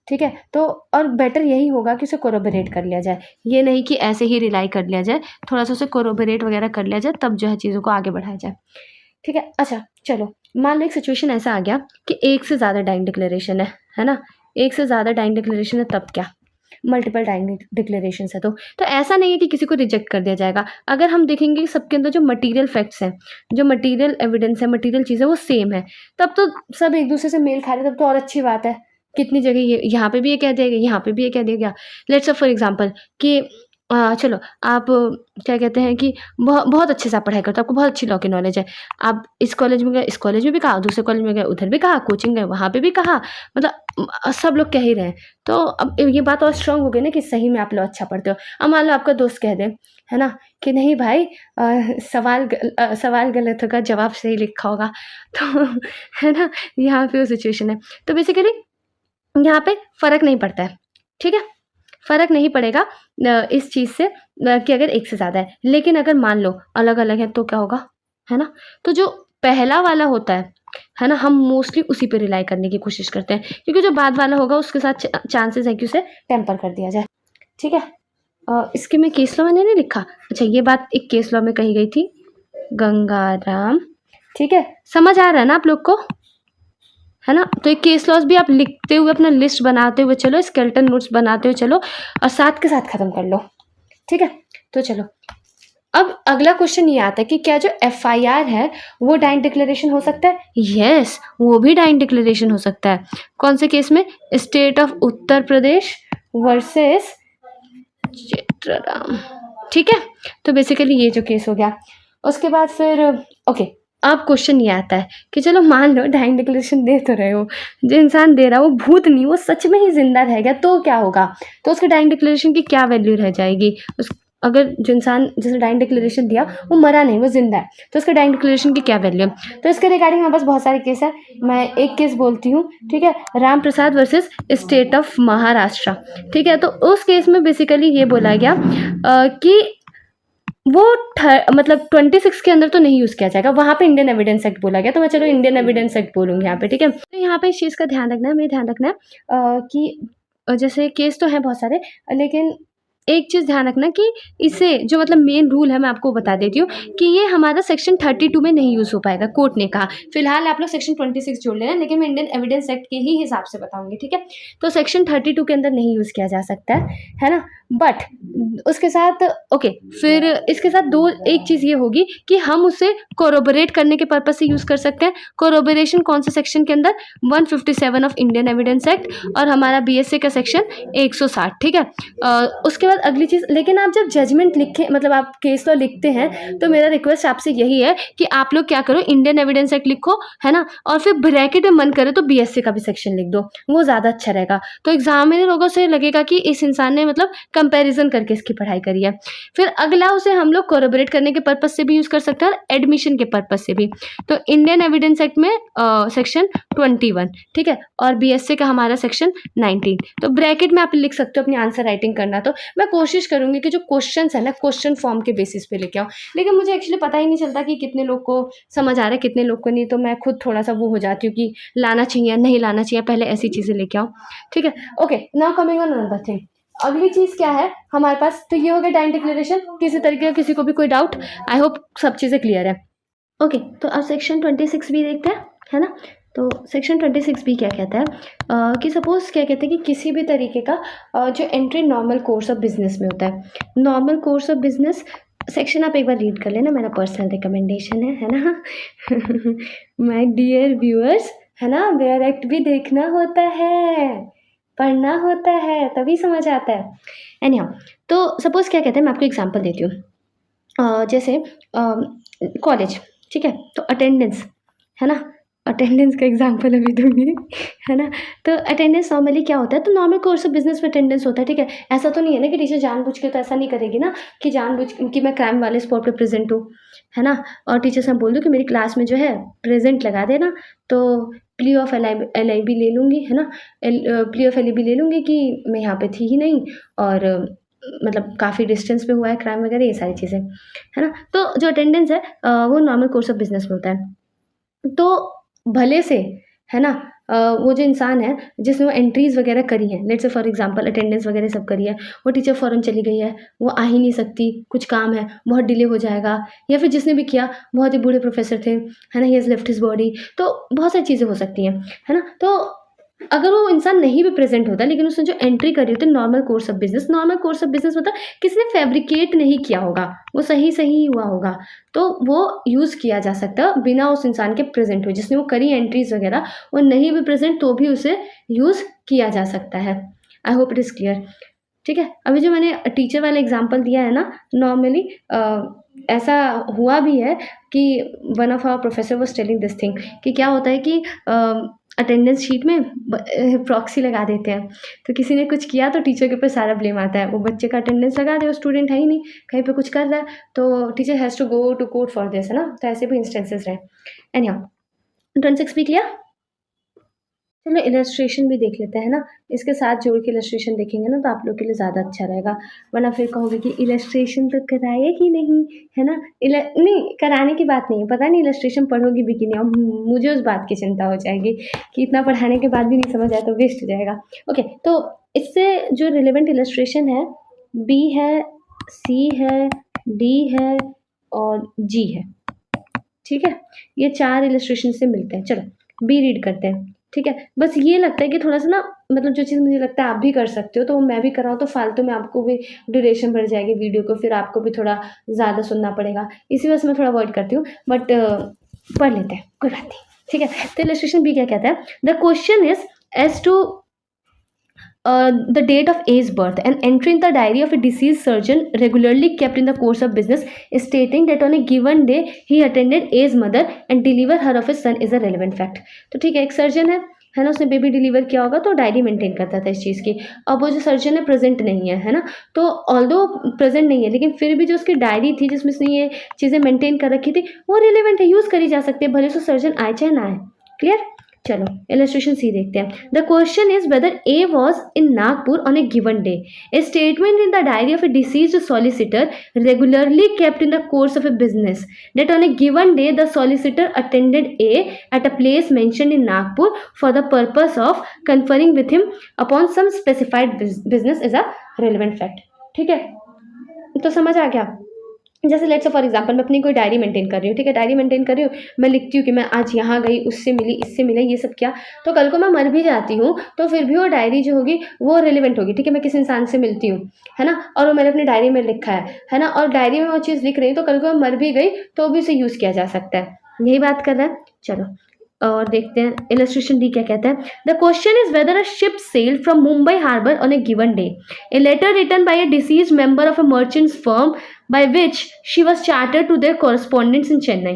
ठीक है। तो और बेटर यही होगा कि उसे कोरोबरेट कर लिया जाए, ये नहीं कि ऐसे ही रिलाई कर लिया जाए, थोड़ा सा उसे कोरोबरेट वगैरह कर लिया जाए, तब जो है चीज़ों को आगे बढ़ाया जाए, ठीक है। अच्छा चलो, मान लो एक सिचुएशन ऐसा आ गया कि एक से ज़्यादा डाइन डिक्लेरेशन है ना, एक से ज़्यादा डाइन डिक्लेरेशन है, तब क्या, मल्टीपल डाइन डिक्लेरेशन है, तो ऐसा नहीं है कि किसी को रिजेक्ट कर दिया जाएगा। अगर हम देखेंगे कि सबके अंदर जो मटेरियल फैक्ट्स हैं, जो मटेरियल एविडेंस है, मटेरियल चीज़ है, वो सेम है, तब तो सब एक दूसरे से मेल खा रहे, तब तो और अच्छी बात है। कितनी जगह ये यहाँ पे भी ये कह दिया गया, यहाँ पे भी ये कह दिया गया। लेट्स से फॉर एग्जांपल कि चलो आप क्या कहते हैं कि बहुत अच्छे से आप पढ़ाई करते हो, आपको बहुत अच्छी लॉ की नॉलेज है, आप इस कॉलेज में गए, इस कॉलेज में भी कहा, दूसरे कॉलेज में गए, उधर भी कहा, कोचिंग गए, वहाँ पे भी कहा, मतलब सब लोग कह ही रहे हैं, तो अब ये बात और स्ट्रांग हो गई ना कि सही में आप लोग अच्छा पढ़ते हो। अब मान लो आपका दोस्त कह दे, है ना, कि नहीं भाई सवाल गलत होगा, जवाब सही लिखा होगा, तो है ना, यहाँ पे वो सिचुएशन है। तो बेसिकली यहाँ पे फ़र्क नहीं पड़ता है, ठीक है, फ़र्क नहीं पड़ेगा इस चीज़ से कि अगर एक से ज़्यादा है, लेकिन अगर मान लो अलग-अलग है तो क्या होगा, है ना। तो जो पहला वाला होता है ना, हम मोस्टली उसी पे रिलाई करने की कोशिश करते हैं, क्योंकि जो बाद वाला होगा उसके साथ चांसेस है कि उसे टेम्पर कर दिया जाए, ठीक है। इसके में केस लॉ मैंने नहीं लिखा, अच्छा ये बात एक केस लॉ में कही गई थी, गंगाराम, ठीक है, समझ आ रहा है ना आप लोग को, है ना। तो ये केस लॉज भी आप लिखते हुए अपना लिस्ट बनाते हुए चलो, स्केलेटन नोट्स बनाते हुए चलो और साथ के साथ ख़त्म कर लो, ठीक है। तो चलो अब अगला क्वेश्चन ये आता है कि क्या जो एफआईआर है वो डाइंग डिक्लेरेशन हो सकता है? यस, वो भी डाइंग डिक्लेरेशन हो सकता है। कौन से केस में? State of Uttar Pradesh versus Chitraram, ठीक है। तो बेसिकली ये जो केस हो गया, उसके बाद फिर ओके, अब क्वेश्चन ये आता है कि चलो मान लो डाइंग डिक्लेरेशन दे तो रहे हो, जो इंसान दे रहा है वो भूत नहीं, वो सच में ही जिंदा रह गया तो क्या होगा? तो उसके डाइंग डिक्लेरेशन की क्या वैल्यू रह जाएगी? उस अगर जो इंसान जिसने डाइंग डिक्लेरेशन दिया वो मरा नहीं, वो जिंदा है, तो उसके डाइंग डिक्लेरेशन की क्या वैल्यू है? तो इसके रिगार्डिंग हमारे पास बहुत सारे केस है, मैं एक केस बोलती हूँ, ठीक है। Ram Prasad versus state of Maharashtra, ठीक है। तो उस केस में बेसिकली ये बोला गया कि वो मतलब 26 के अंदर तो नहीं यूज़ किया जाएगा, वहाँ पे इंडियन एविडेंस एक्ट बोला गया, तो मैं चलो इंडियन एविडेंस एक्ट बोलूँगी यहाँ पे, ठीक है। तो यहाँ पे इस चीज़ का ध्यान रखना है, हमें ध्यान रखना है कि जैसे केस तो हैं बहुत सारे, लेकिन एक चीज़ ध्यान रखना कि इसे जो मतलब मेन रूल है मैं आपको बता देती हूँ कि ये हमारा सेक्शन 32 में नहीं यूज़ हो पाएगा, कोर्ट ने कहा। फिलहाल आप लोग सेक्शन 26 जोड़ लेना, लेकिन मैं इंडियन एविडेंस एक्ट के ही हिसाब से बताऊंगी, ठीक है। तो सेक्शन 32 के अंदर नहीं यूज़ किया जा सकता है ना। बट उसके साथ ओके, फिर इसके साथ दो एक चीज़ ये होगी कि हम उसे कोरोबोरेट करने के पर्पज से यूज़ कर सकते हैं। कोरोबोरेशन कौन से सेक्शन के अंदर? 157 ऑफ इंडियन एविडेंस एक्ट और हमारा बीएसए का सेक्शन 160, ठीक है। उसके बाद अगली चीज़, लेकिन आप जब जजमेंट लिखें, मतलब आप केस लॉ लिखते हैं, तो मेरा रिक्वेस्ट आपसे यही है कि आप लोग क्या करो, इंडियन एविडेंस एक्ट लिखो, है ना, और फिर ब्रैकेट में मन करे तो बीएसए का भी सेक्शन लिख दो, वो ज़्यादा अच्छा रहेगा। तो एग्जामिनर लोगों से लगेगा कि इस इंसान ने मतलब कंपैरिजन करके इसकी पढ़ाई करी है। फिर अगला, उसे हम लोग कोरोबोरेट करने के पर्पज से भी यूज़ कर सकते हैं और एडमिशन के पर्पज से भी। तो इंडियन एविडेंस एक्ट में सेक्शन 21, ठीक है, और बीएसए का हमारा सेक्शन 19। तो ब्रैकेट में आप लिख सकते हो अपनी आंसर राइटिंग करना। तो मैं कोशिश करूंगी कि जो क्वेश्चंस है ना, क्वेश्चन फॉर्म के बेसिस पे लेके आऊँ, लेकिन मुझे एक्चुअली पता ही नहीं चलता कि कितने लोग को समझ आ रहा है, कितने लोग को नहीं। तो मैं खुद थोड़ा सा वो हो जाती हूँ कि लाना चाहिए नहीं लाना चाहिए, पहले ऐसी चीज़ें लेके आओ, ठीक है। Okay, now coming on another thing, अगली चीज़ क्या है हमारे पास? तो ये हो गया डाइंग डिक्लेरेशन। किसी तरीके का किसी को भी कोई डाउट? आई होप सब चीज़ें क्लियर है। ओके, तो अब सेक्शन 26 भी देखते हैं, है ना। तो सेक्शन 26 भी क्या कहता है कि सपोज क्या कहते हैं कि किसी भी तरीके का जो entry normal course of business में होता है। Normal course of business section आप एक बार रीड कर लेना, मेरा पर्सनल रिकमेंडेशन है ना। माय डियर व्यूअर्स, है ना, वेयर एक्ट भी देखना होता है, पढ़ना होता है, तभी समझ आता है। एनी हाउ, तो सपोज क्या कहते हैं, मैं आपको एग्जांपल देती हूँ। जैसे कॉलेज, ठीक है, तो अटेंडेंस, है ना, अटेंडेंस का एग्जांपल अभी दूँगी, है ना। तो अटेंडेंस नॉर्मली क्या होता है, तो नॉर्मल कोर्स ऑफ बिजनेस में अटेंडेंस होता है, ठीक है। ऐसा तो नहीं है ना कि टीचर जानबूझ के तो ऐसा नहीं करेगी ना कि जानबूझ कि मैं क्राइम वाले स्पॉट पे प्रेजेंट हूँ, है ना, और टीचर से बोल दूँ कि मेरी क्लास में जो है प्रेजेंट लगा देना, तो plea of L I B ले लूँगी, है ना, plea of L I B ले लूँगी कि मैं यहाँ पे थी ही नहीं, और मतलब काफ़ी डिस्टेंस पे हुआ है क्राइम वगैरह, ये सारी चीज़ें, है ना। तो जो अटेंडेंस है वो नॉर्मल कोर्स ऑफ बिजनेस में होता है। तो भले से, है ना, वो जो इंसान है जिसने वो एंट्रीज़ वगैरह करी हैं, let's say for example attendance वगैरह सब करी है, वो टीचर फ़ौरन चली गई है, वो आ ही नहीं सकती, कुछ काम है, बहुत डिले हो जाएगा, या फिर जिसने भी किया बहुत ही बूढ़े प्रोफ़ेसर थे, है ना, he has left his body, तो बहुत सारी चीज़ें हो सकती हैं, है ना। तो अगर वो इंसान नहीं भी प्रेज़ेंट होता, लेकिन उसने जो एंट्री करी होती है normal course of business, normal course of business मतलब किसी ने फैब्रिकेट नहीं किया होगा, वो सही हुआ होगा, तो वो यूज़ किया जा सकता है बिना उस इंसान के प्रेज़ेंट हुए। जिसने वो करी एंट्रीज़ वगैरह, वो नहीं भी प्रेज़ेंट तो भी उसे यूज़ किया जा सकता है। I hope it is clear, ठीक है। अभी जो मैंने टीचर वाला एग्जांपल दिया है ना, नॉर्मली ऐसा हुआ भी है कि one of our professor was telling this thing कि क्या होता है कि अटेंडेंस शीट में प्रॉक्सी लगा देते हैं, तो किसी ने कुछ किया तो टीचर के ऊपर सारा ब्लेम आता है। वो बच्चे का अटेंडेंस लगा दे, वो स्टूडेंट है ही नहीं, कहीं पे कुछ कर रहा है, तो teacher has to go to court for this, है ना। तो ऐसे भी इंस्टेंसेस रहे। एनी हाउ, 26 भी किया। चलो इलस्ट्रेशन भी देख लेते हैं ना, इसके साथ जोड़ के इलस्ट्रेशन देखेंगे ना तो आप लोग के लिए ज़्यादा अच्छा रहेगा, वरना फिर कहोगे कि इलस्ट्रेशन तो कराए ही नहीं, है ना। नहीं, कराने की बात नहीं है, पता नहीं इलस्ट्रेशन पढ़ोगी भी कि नहीं, और मुझे उस बात की चिंता हो जाएगी कि इतना पढ़ाने के बाद भी नहीं समझ आया तो वेस्ट हो जाएगा। ओके, तो इससे जो रिलेवेंट इलस्ट्रेशन है, बी है, सी है, डी है और जी है, ठीक है। ये 4 इलस्ट्रेशन से मिलते हैं। चलो बी रीड करते हैं, ठीक है। बस ये लगता है कि थोड़ा-सा ना मतलब जो चीज़ मुझे लगता है आप भी कर सकते हो, तो मैं भी कर रहा हूँ, तो फालतू में आपको भी ड्यूरेशन बढ़ जाएगी वीडियो को, फिर आपको भी थोड़ा ज़्यादा सुनना पड़ेगा। इसी वजह से मैं थोड़ा अवॉइड करती हूँ, बट पढ़ लेते हैं, कोई बात नहीं, ठीक है। तो इलस्ट्रेशन बी क्या कहता है? The question is as to the date of A's birth and entry in the diary of a deceased surgeon regularly kept in the course of business, stating that on a given day he attended A's mother and delivered her of his son is a relevant fact. तो ठीक है, एक surgeon है ना, उसने baby deliver किया होगा तो डायरी मेंटेन करता था इस चीज़ की। अब वो जो सर्जन है प्रेजेंट नहीं है ना, तो ऑल्दो प्रेजेंट नहीं है लेकिन फिर भी जो उसकी डायरी थी जिसमें उसने ये चीज़ें मेंटेन कर रखी थी वो रिलेवेंट है, यूज़ करी जा सकती है, भले उसको सर्जन आए चाहे ना आए। क्लियर? चलो इलस्ट्रेशन सी देखते हैं। The question is whether A was in Nagpur on a given day. A statement in the diary of A deceased solicitor regularly kept in the course of A business that on a given day the solicitor attended A at a place mentioned in Nagpur for the purpose of conferring with him upon some specified business is a relevant fact। ठीक है, तो समझ आ गया। जैसे let's say for example मैं अपनी कोई diary maintain कर रही हूँ, ठीक है, डायरी मेंटेन कर रही हूँ, मैं लिखती हूँ कि मैं आज यहाँ गई, उससे मिली, इससे मिला, ये सब किया, तो कल को मैं मर भी जाती हूँ तो फिर भी वो डायरी जो होगी वो रिलेवेंट होगी। ठीक है, मैं किसी इंसान से मिलती हूँ, है ना, और वो मैंने अपनी डायरी में लिखा है ना, और डायरी में वो चीज़ लिख रही हूँ तो कल को मैं मर भी गई तो भी उसे यूज़ किया जा सकता है। यही बात कर रहा है। चलो और देखते हैं इलस्ट्रेशन डी क्या कहता है। The question is whether a ship sailed from Mumbai harbour on a given day. A letter written by a deceased member of a merchants firm by which she was chartered to their correspondents in Chennai,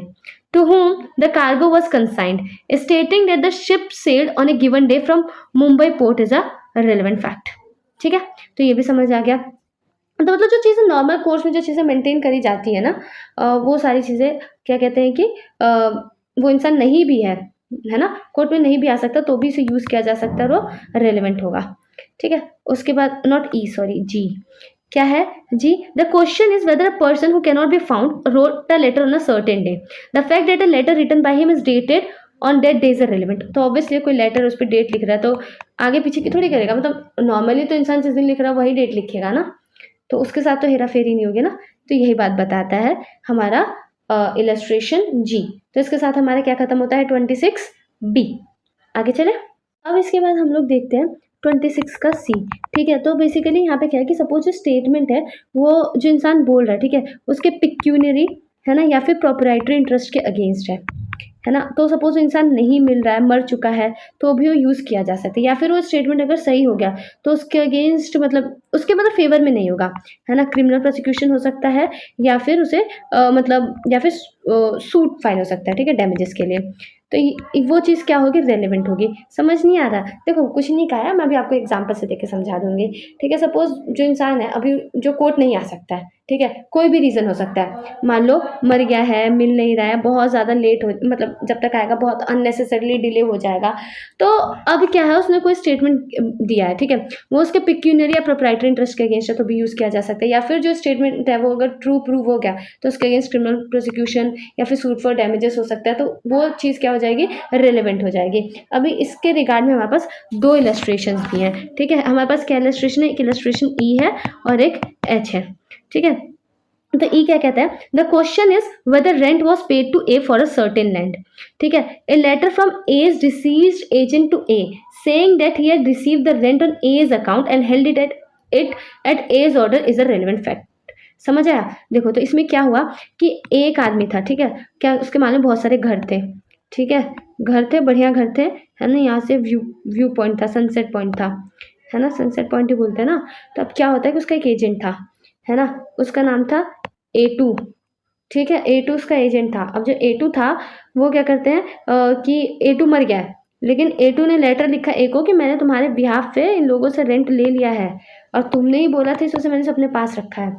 to whom the cargo was consigned, stating that the ship sailed on a given day from Mumbai port is a relevant fact। ठीक है, तो ये भी समझ आ गया। तो मतलब जो चीज़ें नॉर्मल कोर्स में जो चीज़ें मेंटेन करी जाती है ना, वो सारी चीज़ें क्या कहते हैं कि वो इंसान नहीं भी है ना, कोर्ट में नहीं भी आ सकता तो भी इसे यूज़ किया जा सकता है और वो रेलिवेंट होगा। ठीक है, उसके बाद नॉट ई सॉरी जी क्या है जी। The question is whether a person who cannot be found wrote a letter on a certain day. The fact that a letter written by him is dated on that day is relevant. तो obviously कोई letter उस पर date लिख रहा है तो आगे पीछे की थोड़ी करेगा, मतलब नॉर्मली तो इंसान जिस दिन लिख रहा है वही डेट लिखेगा ना, तो उसके साथ तो हेरा फेरी नहीं होगी ना। तो यही बात बताता है हमारा इलस्ट्रेशन जी। तो इसके साथ हमारा क्या खत्म होता है 26 बी। आगे चले, अब इसके बाद हम लोग देखते हैं 26 का सी। ठीक है, तो बेसिकली यहाँ पे क्या है कि सपोज जो स्टेटमेंट है वो जो इंसान बोल रहा है, ठीक है, उसके पिक्यूनरी है ना या फिर प्रोप्राइटरी इंटरेस्ट के अगेंस्ट है ना, तो सपोज इंसान नहीं मिल रहा है, मर चुका है, तो भी वो यूज़ किया जा सकता है, या फिर वो स्टेटमेंट अगर सही हो गया तो उसके अगेंस्ट मतलब उसके मतलब फेवर में नहीं होगा, है ना, क्रिमिनल प्रोसिक्यूशन हो सकता है या फिर उसे मतलब या फिर सूट फाइल हो सकता है, ठीक है, डैमेजेस के लिए। तो वो चीज़ क्या होगी, रेलिवेंट होगी। समझ नहीं आ रहा, देखो कुछ नहीं कहा है, मैं अभी आपको एग्जांपल से देके समझा दूंगी। ठीक है, सपोज जो इंसान है अभी जो कोर्ट नहीं आ सकता है, ठीक है, कोई भी रीज़न हो सकता है, मान लो मर गया है, मिल नहीं रहा है, बहुत ज़्यादा लेट हो मतलब जब तक आएगा बहुत अननेसेसरीली डिले हो जाएगा, तो अब क्या है उसने कोई स्टेटमेंट दिया है, ठीक है, वो उसके पिक्यूनरी या प्रोप्राइटरी इंटरेस्ट के अगेंस्ट है तो भी यूज़ किया जा सकता है, या फिर जो स्टेटमेंट है वो अगर ट्रू प्रूव हो गया तो उसके अगेंस्ट क्रिमिनल प्रोसिक्यूशन या फिर सूट फॉर डैमेजेस हो सकता है, तो वो चीज़ क्या हो जाएगी, रेलिवेंट हो जाएगी। अभी इसके रिगार्ड में हमारे पास दो इलस्ट्रेशंस भी हैं। ठीक है, हमारे पास क्या इलस्ट्रेशन है, एक इलस्ट्रेशन ई है और एक एच है। ठीक है, तो ई क्या कहता है, the question is whether rent was paid to A for a certain land. ठीक है, a letter from A's deceased agent to A saying that he had received the rent on A's account and held it at A's order is a relevant fact. समझ आया। देखो तो इसमें क्या हुआ कि एक आदमी था, ठीक है, क्या उसके मान लो बहुत सारे घर थे, ठीक है, घर थे, बढ़िया घर थे, है ना, यहाँ से व्यू पॉइंट था, सनसेट पॉइंट था, है ना, सनसेट पॉइंट ही बोलते हैं ना। तो अब क्या होता है कि उसका एक एजेंट था, है ना, उसका नाम था A2। ठीक है, A2 उसका एजेंट था। अब जो A2 था वो क्या करते हैं कि A2 मर गया है, लेकिन A2 ने लेटर लिखा A को कि मैंने तुम्हारे बिहाफ पे इन लोगों से रेंट ले लिया है और तुमने ही बोला था, इस वजह से मैंने अपने पास रखा है।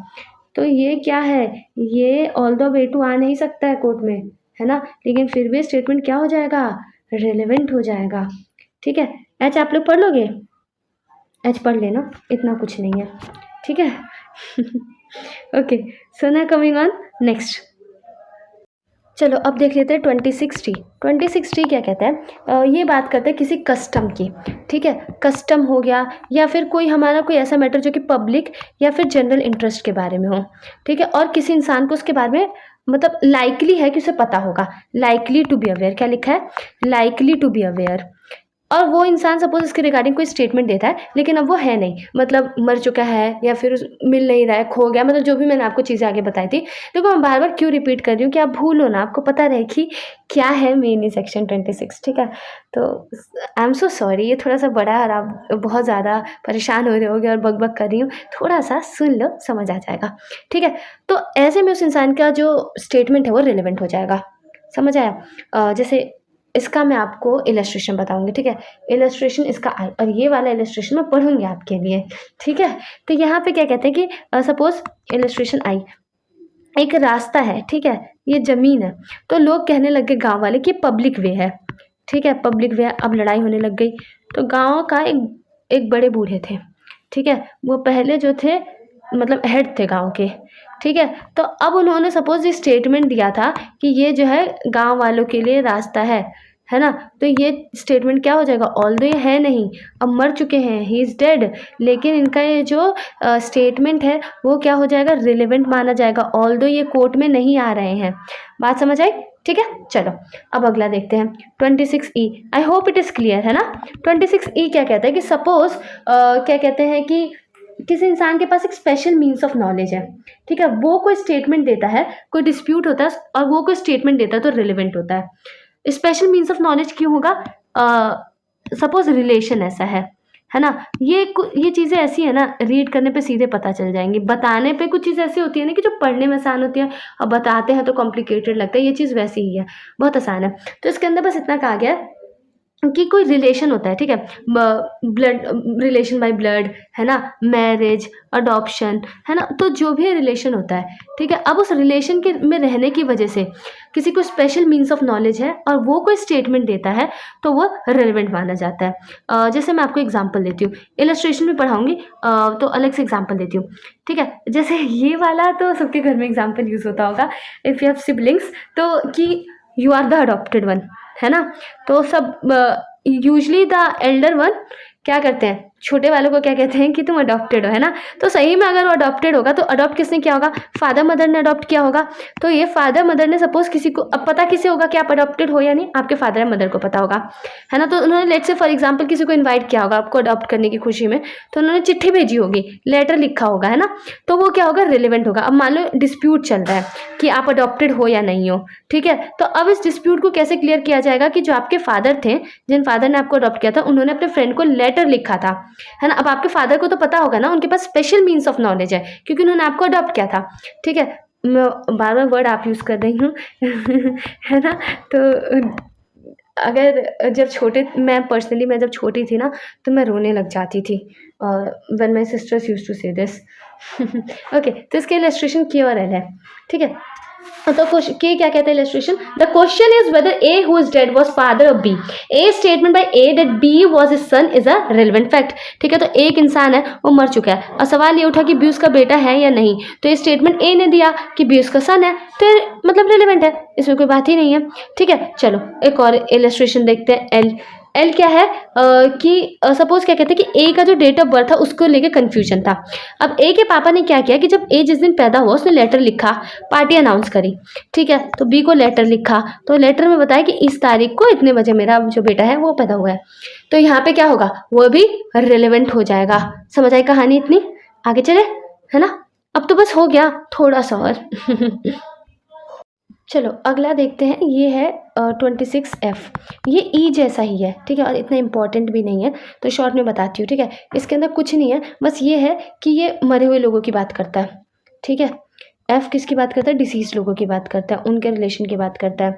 तो ये क्या है, ये ऑल्दो A2 आ नहीं सकता है कोर्ट में, है ना, लेकिन फिर भी स्टेटमेंट क्या हो जाएगा, रेलेवेंट हो जाएगा। ठीक है, एच आप लोग पढ़ लोगे, एच पढ़ लेना, इतना कुछ नहीं है। ठीक है ओके, सो ना कमिंग ऑन नेक्स्ट। चलो अब देख लेते हैं 26T। 26T क्या कहता है, ये बात करते हैं किसी कस्टम की। ठीक है, कस्टम हो गया या फिर कोई हमारा कोई ऐसा मैटर जो कि पब्लिक या फिर जनरल इंटरेस्ट के बारे में हो। ठीक है, और किसी इंसान को उसके बारे में मतलब लाइकली है कि उसे पता होगा, लाइकली टू बी अवेयर। क्या लिखा है, लाइकली टू बी अवेयर और वो इंसान सपोज इसके रिगार्डिंग कोई स्टेटमेंट देता है लेकिन अब वो है नहीं, मतलब मर चुका है या फिर मिल नहीं रहा है, खो गया, मतलब जो भी मैंने आपको चीज़ें आगे बताई थी। देखो मैं बार बार क्यों रिपीट कर रही हूँ कि आप भूलो ना, आपको पता रहे कि क्या है मेन सेक्शन 26, ठीक है। तो आई एम सो सॉरी, ये थोड़ा सा बड़ा है और आप बहुत ज़्यादा परेशान हो रहे होगे और बक बक कर रही हूँ, थोड़ा सा सुन लो, समझ आ जाएगा, ठीक है। तो ऐसे में उस इंसान का जो स्टेटमेंट है वो रिलेवेंट हो जाएगा, समझ आया। जैसे इसका मैं आपको इलस्ट्रेशन बताऊंगी, ठीक है। इलस्ट्रेशन इसका आई, और ये वाला इलस्ट्रेशन मैं पढ़ूंगी आपके लिए, ठीक है। तो यहाँ पे क्या कहते हैं कि सपोज इलस्ट्रेशन आई, एक रास्ता है, ठीक है, ये ज़मीन है, तो लोग कहने लग गए गाँव वाले कि पब्लिक वे है, ठीक है, पब्लिक वे है। अब लड़ाई होने लग गई, तो गाँव का एक बड़े बूढ़े थे, ठीक है, वो पहले जो थे मतलब हेड थे गाँव के, ठीक है। तो अब उन्होंने सपोज ये स्टेटमेंट दिया था कि ये जो है गाँव वालों के लिए रास्ता है ना। तो ये स्टेटमेंट क्या हो जाएगा, ऑल्दो ये है नहीं, अब मर चुके हैं, ही इज़ डेड, लेकिन इनका ये जो स्टेटमेंट है वो क्या हो जाएगा, रिलेवेंट माना जाएगा, ऑल्दो ये कोर्ट में नहीं आ रहे हैं। बात समझ आई, ठीक है। चलो अब अगला देखते हैं 26E। I hope it is clear, है ना। 26E क्या कहता है कि सपोज क्या कहते हैं कि किसी इंसान के पास एक स्पेशल मीन्स ऑफ नॉलेज है, ठीक है, वो कोई स्टेटमेंट देता है, कोई डिस्प्यूट होता है और वो कोई स्टेटमेंट देता है तो रिलेवेंट होता है। स्पेशल मीन्स ऑफ नॉलेज क्यों होगा, सपोज रिलेशन ऐसा है ना। ये चीज़ें ऐसी है ना, रीड करने पे सीधे पता चल जाएंगी, बताने पे कुछ चीज़ ऐसी होती है ना कि जो पढ़ने में आसान होती है और बताते हैं तो कॉम्प्लिकेटेड लगता है, ये चीज़ वैसी ही है, बहुत आसान है। तो इसके अंदर बस इतना कहा गया है कि कोई रिलेशन होता है, ठीक है, ब्लड रिलेशन बाय ब्लड, है ना, मैरिज, अडॉप्शन, है ना, तो जो भी रिलेशन होता है, ठीक है, अब उस रिलेशन के में रहने की वजह से किसी को स्पेशल मीन्स ऑफ नॉलेज है और वो कोई स्टेटमेंट देता है तो वो रेलिवेंट माना जाता है। जैसे मैं आपको एग्जांपल देती हूँ, इलस्ट्रेशन में पढ़ाऊंगी तो अलग से एग्जांपल देती हूँ, ठीक है। जैसे ये वाला तो सबके घर में एग्जांपल यूज़ होता होगा, इफ़ यू हैव सिबलिंग्स, तो कि you are the adopted one, है ना। तो सब यूजली द एल्डर वन क्या करते हैं, छोटे वालों को क्या कहते हैं कि तुम अडॉप्टेड हो, है ना। तो सही में अगर वो अडॉप्टेड होगा तो अडॉप्ट किसने किया होगा, फादर मदर ने अडॉप्ट किया होगा। तो ये फादर मदर ने सपोज किसी को, अब पता किसे होगा कि आप अडॉप्टेड हो या नहीं, आपके फादर या मदर को पता होगा, है ना। तो उन्होंने लेट्स से फॉर एग्जाम्पल किसी को इन्वाइट किया होगा आपको अडॉप्ट करने की खुशी में, तो उन्होंने चिट्ठी भेजी होगी, लेटर लिखा होगा, है ना। तो वो क्या होगा, रिलेवेंट होगा। अब मान लो डिस्प्यूट चल रहा है कि आप अडॉप्टेड हो या नहीं हो, ठीक है। तो अब इस डिस्प्यूट को कैसे क्लियर किया जाएगा कि जो आपके फादर थे, जिन फादर ने आपको अडॉप्ट किया था, उन्होंने अपने फ्रेंड को लेटर लिखा था, है ना। अब आपके फादर को तो पता होगा ना, उनके पास स्पेशल मीन्स ऑफ नॉलेज है क्योंकि उन्होंने आपको अडॉप्ट किया था, ठीक है। मैं बार बार वर्ड आप यूज़ कर रही हूँ है ना। तो अगर जब छोटे, मैं पर्सनली मैं जब छोटी थी ना तो मैं रोने लग जाती थी when my sisters used to say this okay. तो इसके इलस्ट्रेशन क्योरल है, ठीक है। तो के क्या कहता है illustration, the question is whether A who is dead was father of B, a statement by A that B was his son is a relevant fact, ठीक है। तो एक इंसान है वो मर चुका है और सवाल ये उठा कि बी उसका बेटा है या नहीं, तो ये स्टेटमेंट ए ने दिया कि बी उसका सन है, तो मतलब रिलेवेंट है, इसमें कोई बात ही नहीं है, ठीक है। चलो एक और इलस्ट्रेशन देखते हैं। एल क्या है कि सपोज क्या कहते हैं कि ए का जो डेट ऑफ बर्थ था उसको लेके कन्फ्यूजन था। अब ए के पापा ने क्या किया कि जब ए जिस दिन पैदा हुआ उसने लेटर लिखा, पार्टी अनाउंस करी, ठीक है। तो बी को लेटर लिखा, तो लेटर में बताया कि इस तारीख को इतने बजे मेरा जो बेटा है वो पैदा हुआ है। तो यहाँ पे क्या होगा, वो भी रिलेवेंट हो जाएगा। समझ आई कहानी इतनी, आगे चले, है ना। अब तो बस हो गया थोड़ा सा और चलो अगला देखते हैं, ये है 26F, ये ई जैसा ही है, ठीक है, और इतना इम्पॉर्टेंट भी नहीं है, तो शॉर्ट में बताती हूँ, ठीक है। इसके अंदर कुछ नहीं है, बस ये है कि ये मरे हुए लोगों की बात करता है, ठीक है। एफ किसकी बात करता है, डिसीज लोगों की बात करता है, उनके रिलेशन की बात करता है,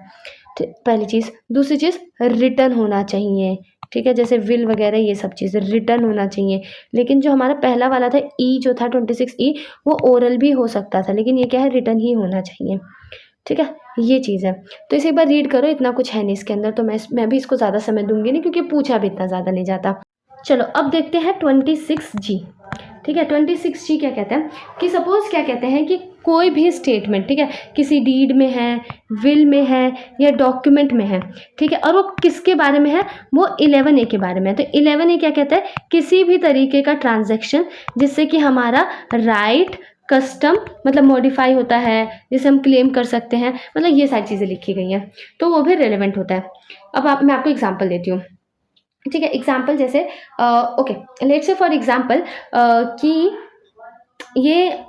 पहली चीज़। दूसरी चीज़ रिटर्न होना चाहिए, ठीक है, जैसे विल वगैरह ये सब चीज़ें रिटर्न होना चाहिए। लेकिन जो हमारा पहला वाला था ई जो था 26E, वो ओरल भी हो सकता था, लेकिन ये क्या है, रिटर्न ही होना चाहिए, ठीक है, ये चीज़ है। तो इसे एक बार रीड करो, इतना कुछ है नहीं इसके अंदर, तो मैं भी इसको ज़्यादा समय दूंगी नहीं क्योंकि पूछा भी इतना ज़्यादा नहीं जाता। चलो अब देखते हैं 26G, ठीक है। 26G क्या कहते हैं कि सपोज क्या कहते हैं कि कोई भी स्टेटमेंट, ठीक है, किसी डीड में है, विल में है या डॉक्यूमेंट में है, ठीक है, और वो किसके बारे में है, वो 11A के बारे में है। तो 11A क्या कहता है, किसी भी तरीके का ट्रांजैक्शन जिससे कि हमारा राइट कस्टम मतलब मॉडिफाई होता है, जिसे हम क्लेम कर सकते हैं, मतलब ये सारी चीज़ें लिखी गई हैं, तो वो भी रेलेवेंट होता है। अब मैं आपको एग्जांपल देती हूँ। ठीक है। एग्जाम्पल जैसे okay, let's say for example कि ये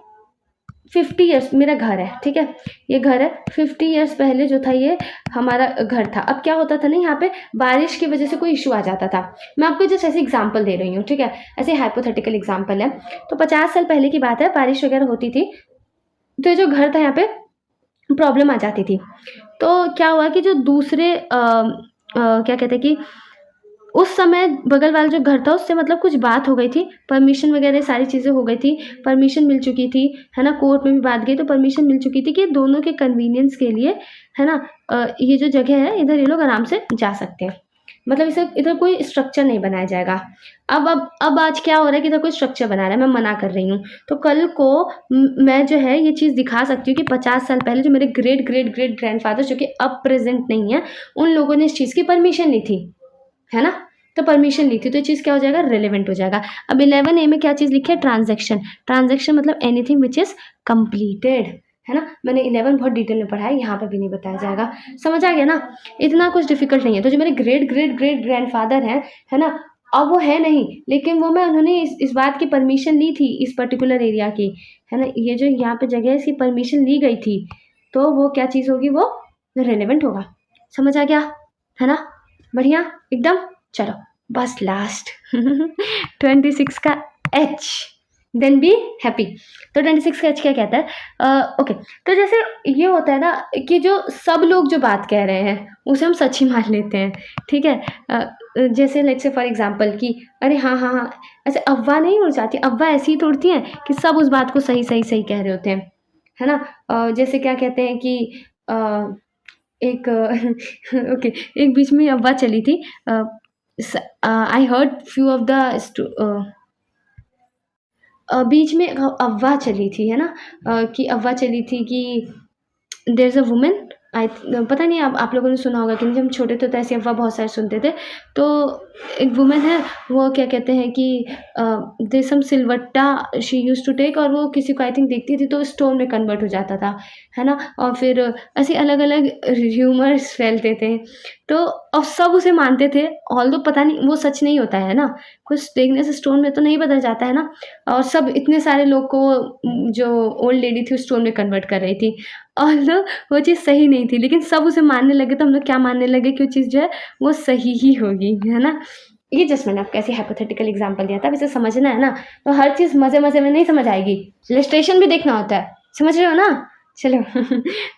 50 ईयर्स मेरा घर है, ठीक है, ये घर है। 50 ईयर्स पहले जो था ये हमारा घर था। अब क्या होता था ना, यहाँ पे बारिश की वजह से कोई इशू आ जाता था। मैं आपको जस्ट ऐसे एग्जांपल दे रही हूँ, ठीक है, ऐसे हाइपोथेटिकल एग्जांपल है। तो 50 साल पहले की बात है, बारिश वगैरह होती थी, तो ये जो घर था यहाँ पे प्रॉब्लम आ जाती थी। तो क्या हुआ कि जो दूसरे क्या कहते हैं कि उस समय बगल वाला जो घर था उससे मतलब कुछ बात हो गई थी, परमिशन वगैरह सारी चीज़ें हो गई थी, परमिशन मिल चुकी थी, है ना, कोर्ट में भी बात गई तो परमिशन मिल चुकी थी कि दोनों के कन्वीनियंस के लिए, है ना, ये जो जगह है इधर ये लोग आराम से जा सकते हैं। मतलब इसे इधर कोई स्ट्रक्चर नहीं बनाया जाएगा। अब आज क्या हो रहा है कि इधर कोई स्ट्रक्चर बना रहा है, मैं मना कर रही हूँ। तो कल को मैं जो है ये चीज़ दिखा सकती हूँ कि 50 साल पहले जो मेरे ग्रेट ग्रेट ग्रेट ग्रैंडफादर जो कि अब प्रेजेंट नहीं है, उन लोगों ने इस चीज़ की परमिशन ली थी, है ना, तो परमिशन ली थी, तो ये चीज़ क्या हो जाएगा, रिलेवेंट हो जाएगा। अब 11A में क्या चीज़ लिखी है, ट्रांजैक्शन। ट्रांजैक्शन मतलब एनीथिंग विच इज़ कंप्लीटेड, है ना। मैंने 11 बहुत डिटेल में पढ़ा है, यहाँ पे भी नहीं बताया जाएगा। समझ आ गया ना, इतना कुछ डिफिकल्ट नहीं है। तो जो मेरे ग्रेट ग्रेट ग्रेट ग्रैंडफादर हैं, है ना, अब वो है नहीं, लेकिन वो मैं उन्होंने इस बात की परमिशन ली थी इस पर्टिकुलर एरिया की, है ना, ये जो यहाँ पे जगह है इसकी परमिशन ली गई थी, तो वो क्या चीज़ होगी, वो रिलेवेंट होगा। समझ आ गया, है ना, बढ़िया एकदम। चलो बस लास्ट 26 का H, देन बी हैप्पी। तो 26 का H क्या कहता है, ओके, तो जैसे ये होता है ना कि जो सब लोग जो बात कह रहे हैं उसे हम सच ही मान लेते हैं, ठीक है। जैसे लेट्स से फॉर एग्जांपल कि अरे हाँ हाँ हाँ, ऐसे अफवाह नहीं उड़ जाती, अफवाह ऐसी ही तोड़ती हैं कि सब उस बात को सही सही सही कह रहे होते हैं, है ना। जैसे क्या कहते हैं कि एक ओके, एक बीच में अफवाह चली थी, I heard few of the beach में अफवाह चली थी, है ना, कि अफवाह चली थी कि देयर इज़ अ वुमन, पता नहीं आप लोगों ने सुना होगा कि जब हम छोटे थे तो ऐसी अफवाह बहुत सारे सुनते थे। तो एक वुमन है, वो क्या कहते हैं कि दे सम सिलवट्टा शी यूज्ड टू टेक, और वो किसी को आई थिंक देखती थी तो स्टोन में कन्वर्ट हो जाता था, है ना। और फिर ऐसे अलग अलग र्यूमर्स फैलते थे, तो अब सब उसे मानते थे, ऑल्दो पता नहीं वो सच नहीं होता है ना, कुछ देखने से स्टोन में तो नहीं बदल जाता है ना। और सब इतने सारे लोग को जो ओल्ड लेडी थी उस स्टोन में कन्वर्ट कर रही थी, ऑल्दो वो चीज़ सही नहीं थी, लेकिन सब उसे मानने लगे, तो हम लोग क्या मानने लगे कि वो चीज़ जो है वो सही ही होगी, है ना। ये जस्ट मैंने आपको ऐसे हाइपोथेटिकल एग्जांपल दिया था। अब इसे समझना है ना, तो हर चीज़ मज़े मज़े में नहीं समझ आएगी, इलस्ट्रेशन भी देखना होता है, समझ रहे हो ना। चलो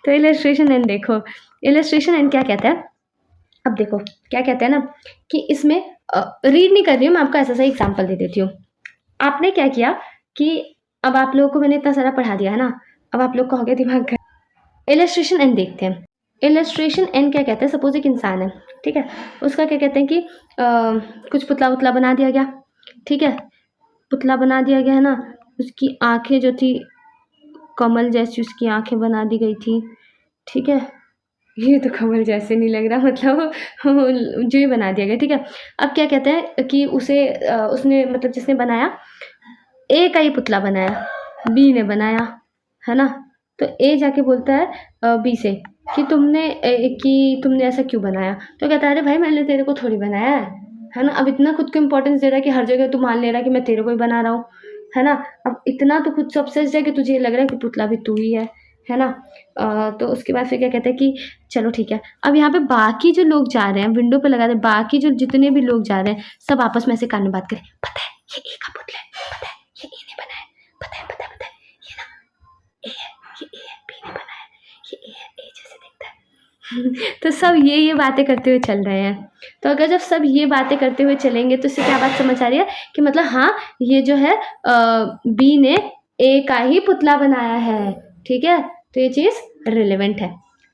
तो इलस्ट्रेशन एंड देखो, इलस्ट्रेशन एंड क्या कहता है। अब देखो क्या कहते हैं ना कि इसमें रीड नहीं कर रही हूँ मैं, आपको ऐसा सा एग्जाम्पल दे देती हूँ। आपने क्या किया कि अब आप लोगों को मैंने इतना सारा पढ़ा दिया है ना, अब आप लोग कहोगे दिमाग। इलस्ट्रेशन एंड देखते हैं। इलस्ट्रेशन एंड क्या कहते हैं, सपोज एक इंसान है, ठीक है, उसका क्या कहते हैं कि कुछ पुतला उतला बना दिया गया, ठीक है, पुतला बना दिया गया है ना, उसकी आंखें जो थी कमल जैसी उसकी आंखें बना दी गई थी, ठीक है, ये तो कमल जैसे नहीं लग रहा, मतलब जो ही बना दिया गया, ठीक है। अब क्या कहते हैं कि उसे उसने मतलब जिसने बनाया, ए का ही पुतला बनाया, बी ने बनाया, है ना। तो ए जाके बोलता है बी से कि तुमने ऐसा क्यों बनाया। तो कहता है अरे भाई मैंने तेरे को थोड़ी बनाया है ना। अब इतना खुद को इम्पोर्टेंस दे रहा है कि हर जगह तू मान ले रहा है कि मैं तेरे को ही बना रहा हूँ, है ना। अब इतना तो खुद से ऑब्सेस्ड है कि तुझे ये लग रहा है कि पुतला भी तू ही है ना। तो उसके बाद फिर क्या कहते हैं कि चलो ठीक है, अब यहाँ पे बाकी जो लोग जा रहे हैं, विंडो पे लगा दे, बाकी जो जितने भी लोग जा रहे हैं सब आपस में ऐसे कान में बात करें, पता है ये ए का पुतला है, पता है ये ए ने बनाया, पता है ये ना ए है, ये ए है, बी ने बनाया, ये ए है, ए जैसे दिखता है तो सब ये बातें करते हुए चल रहे हैं। तो अगर जब सब ये बातें करते हुए चलेंगे तो इससे क्या बात समझ आ रही है कि मतलब हाँ ये जो है बी ने ए का ही पुतला बनाया है, ठीक है, तो ये चीज़ रिलेवेंट है।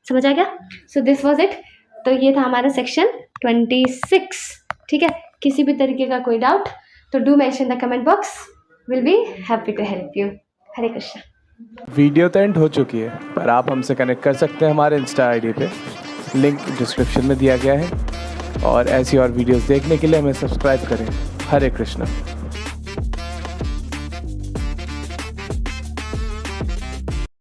समझ आ गया। So this was it. तो ये था हमारा सेक्शन 26, ठीक है। किसी भी तरीके का कोई डाउट तो do mention the comment box, will be happy to help you. Hare Krishna. Video तो एंड हो चुकी है, पर आप हमसे कनेक्ट कर सकते हैं हमारे इंस्टा आईडी पे, लिंक डिस्क्रिप्शन में दिया गया है। और ऐसी और वीडियोस देखने के लिए हमें सब्सक्राइब करें। हरे कृष्णा।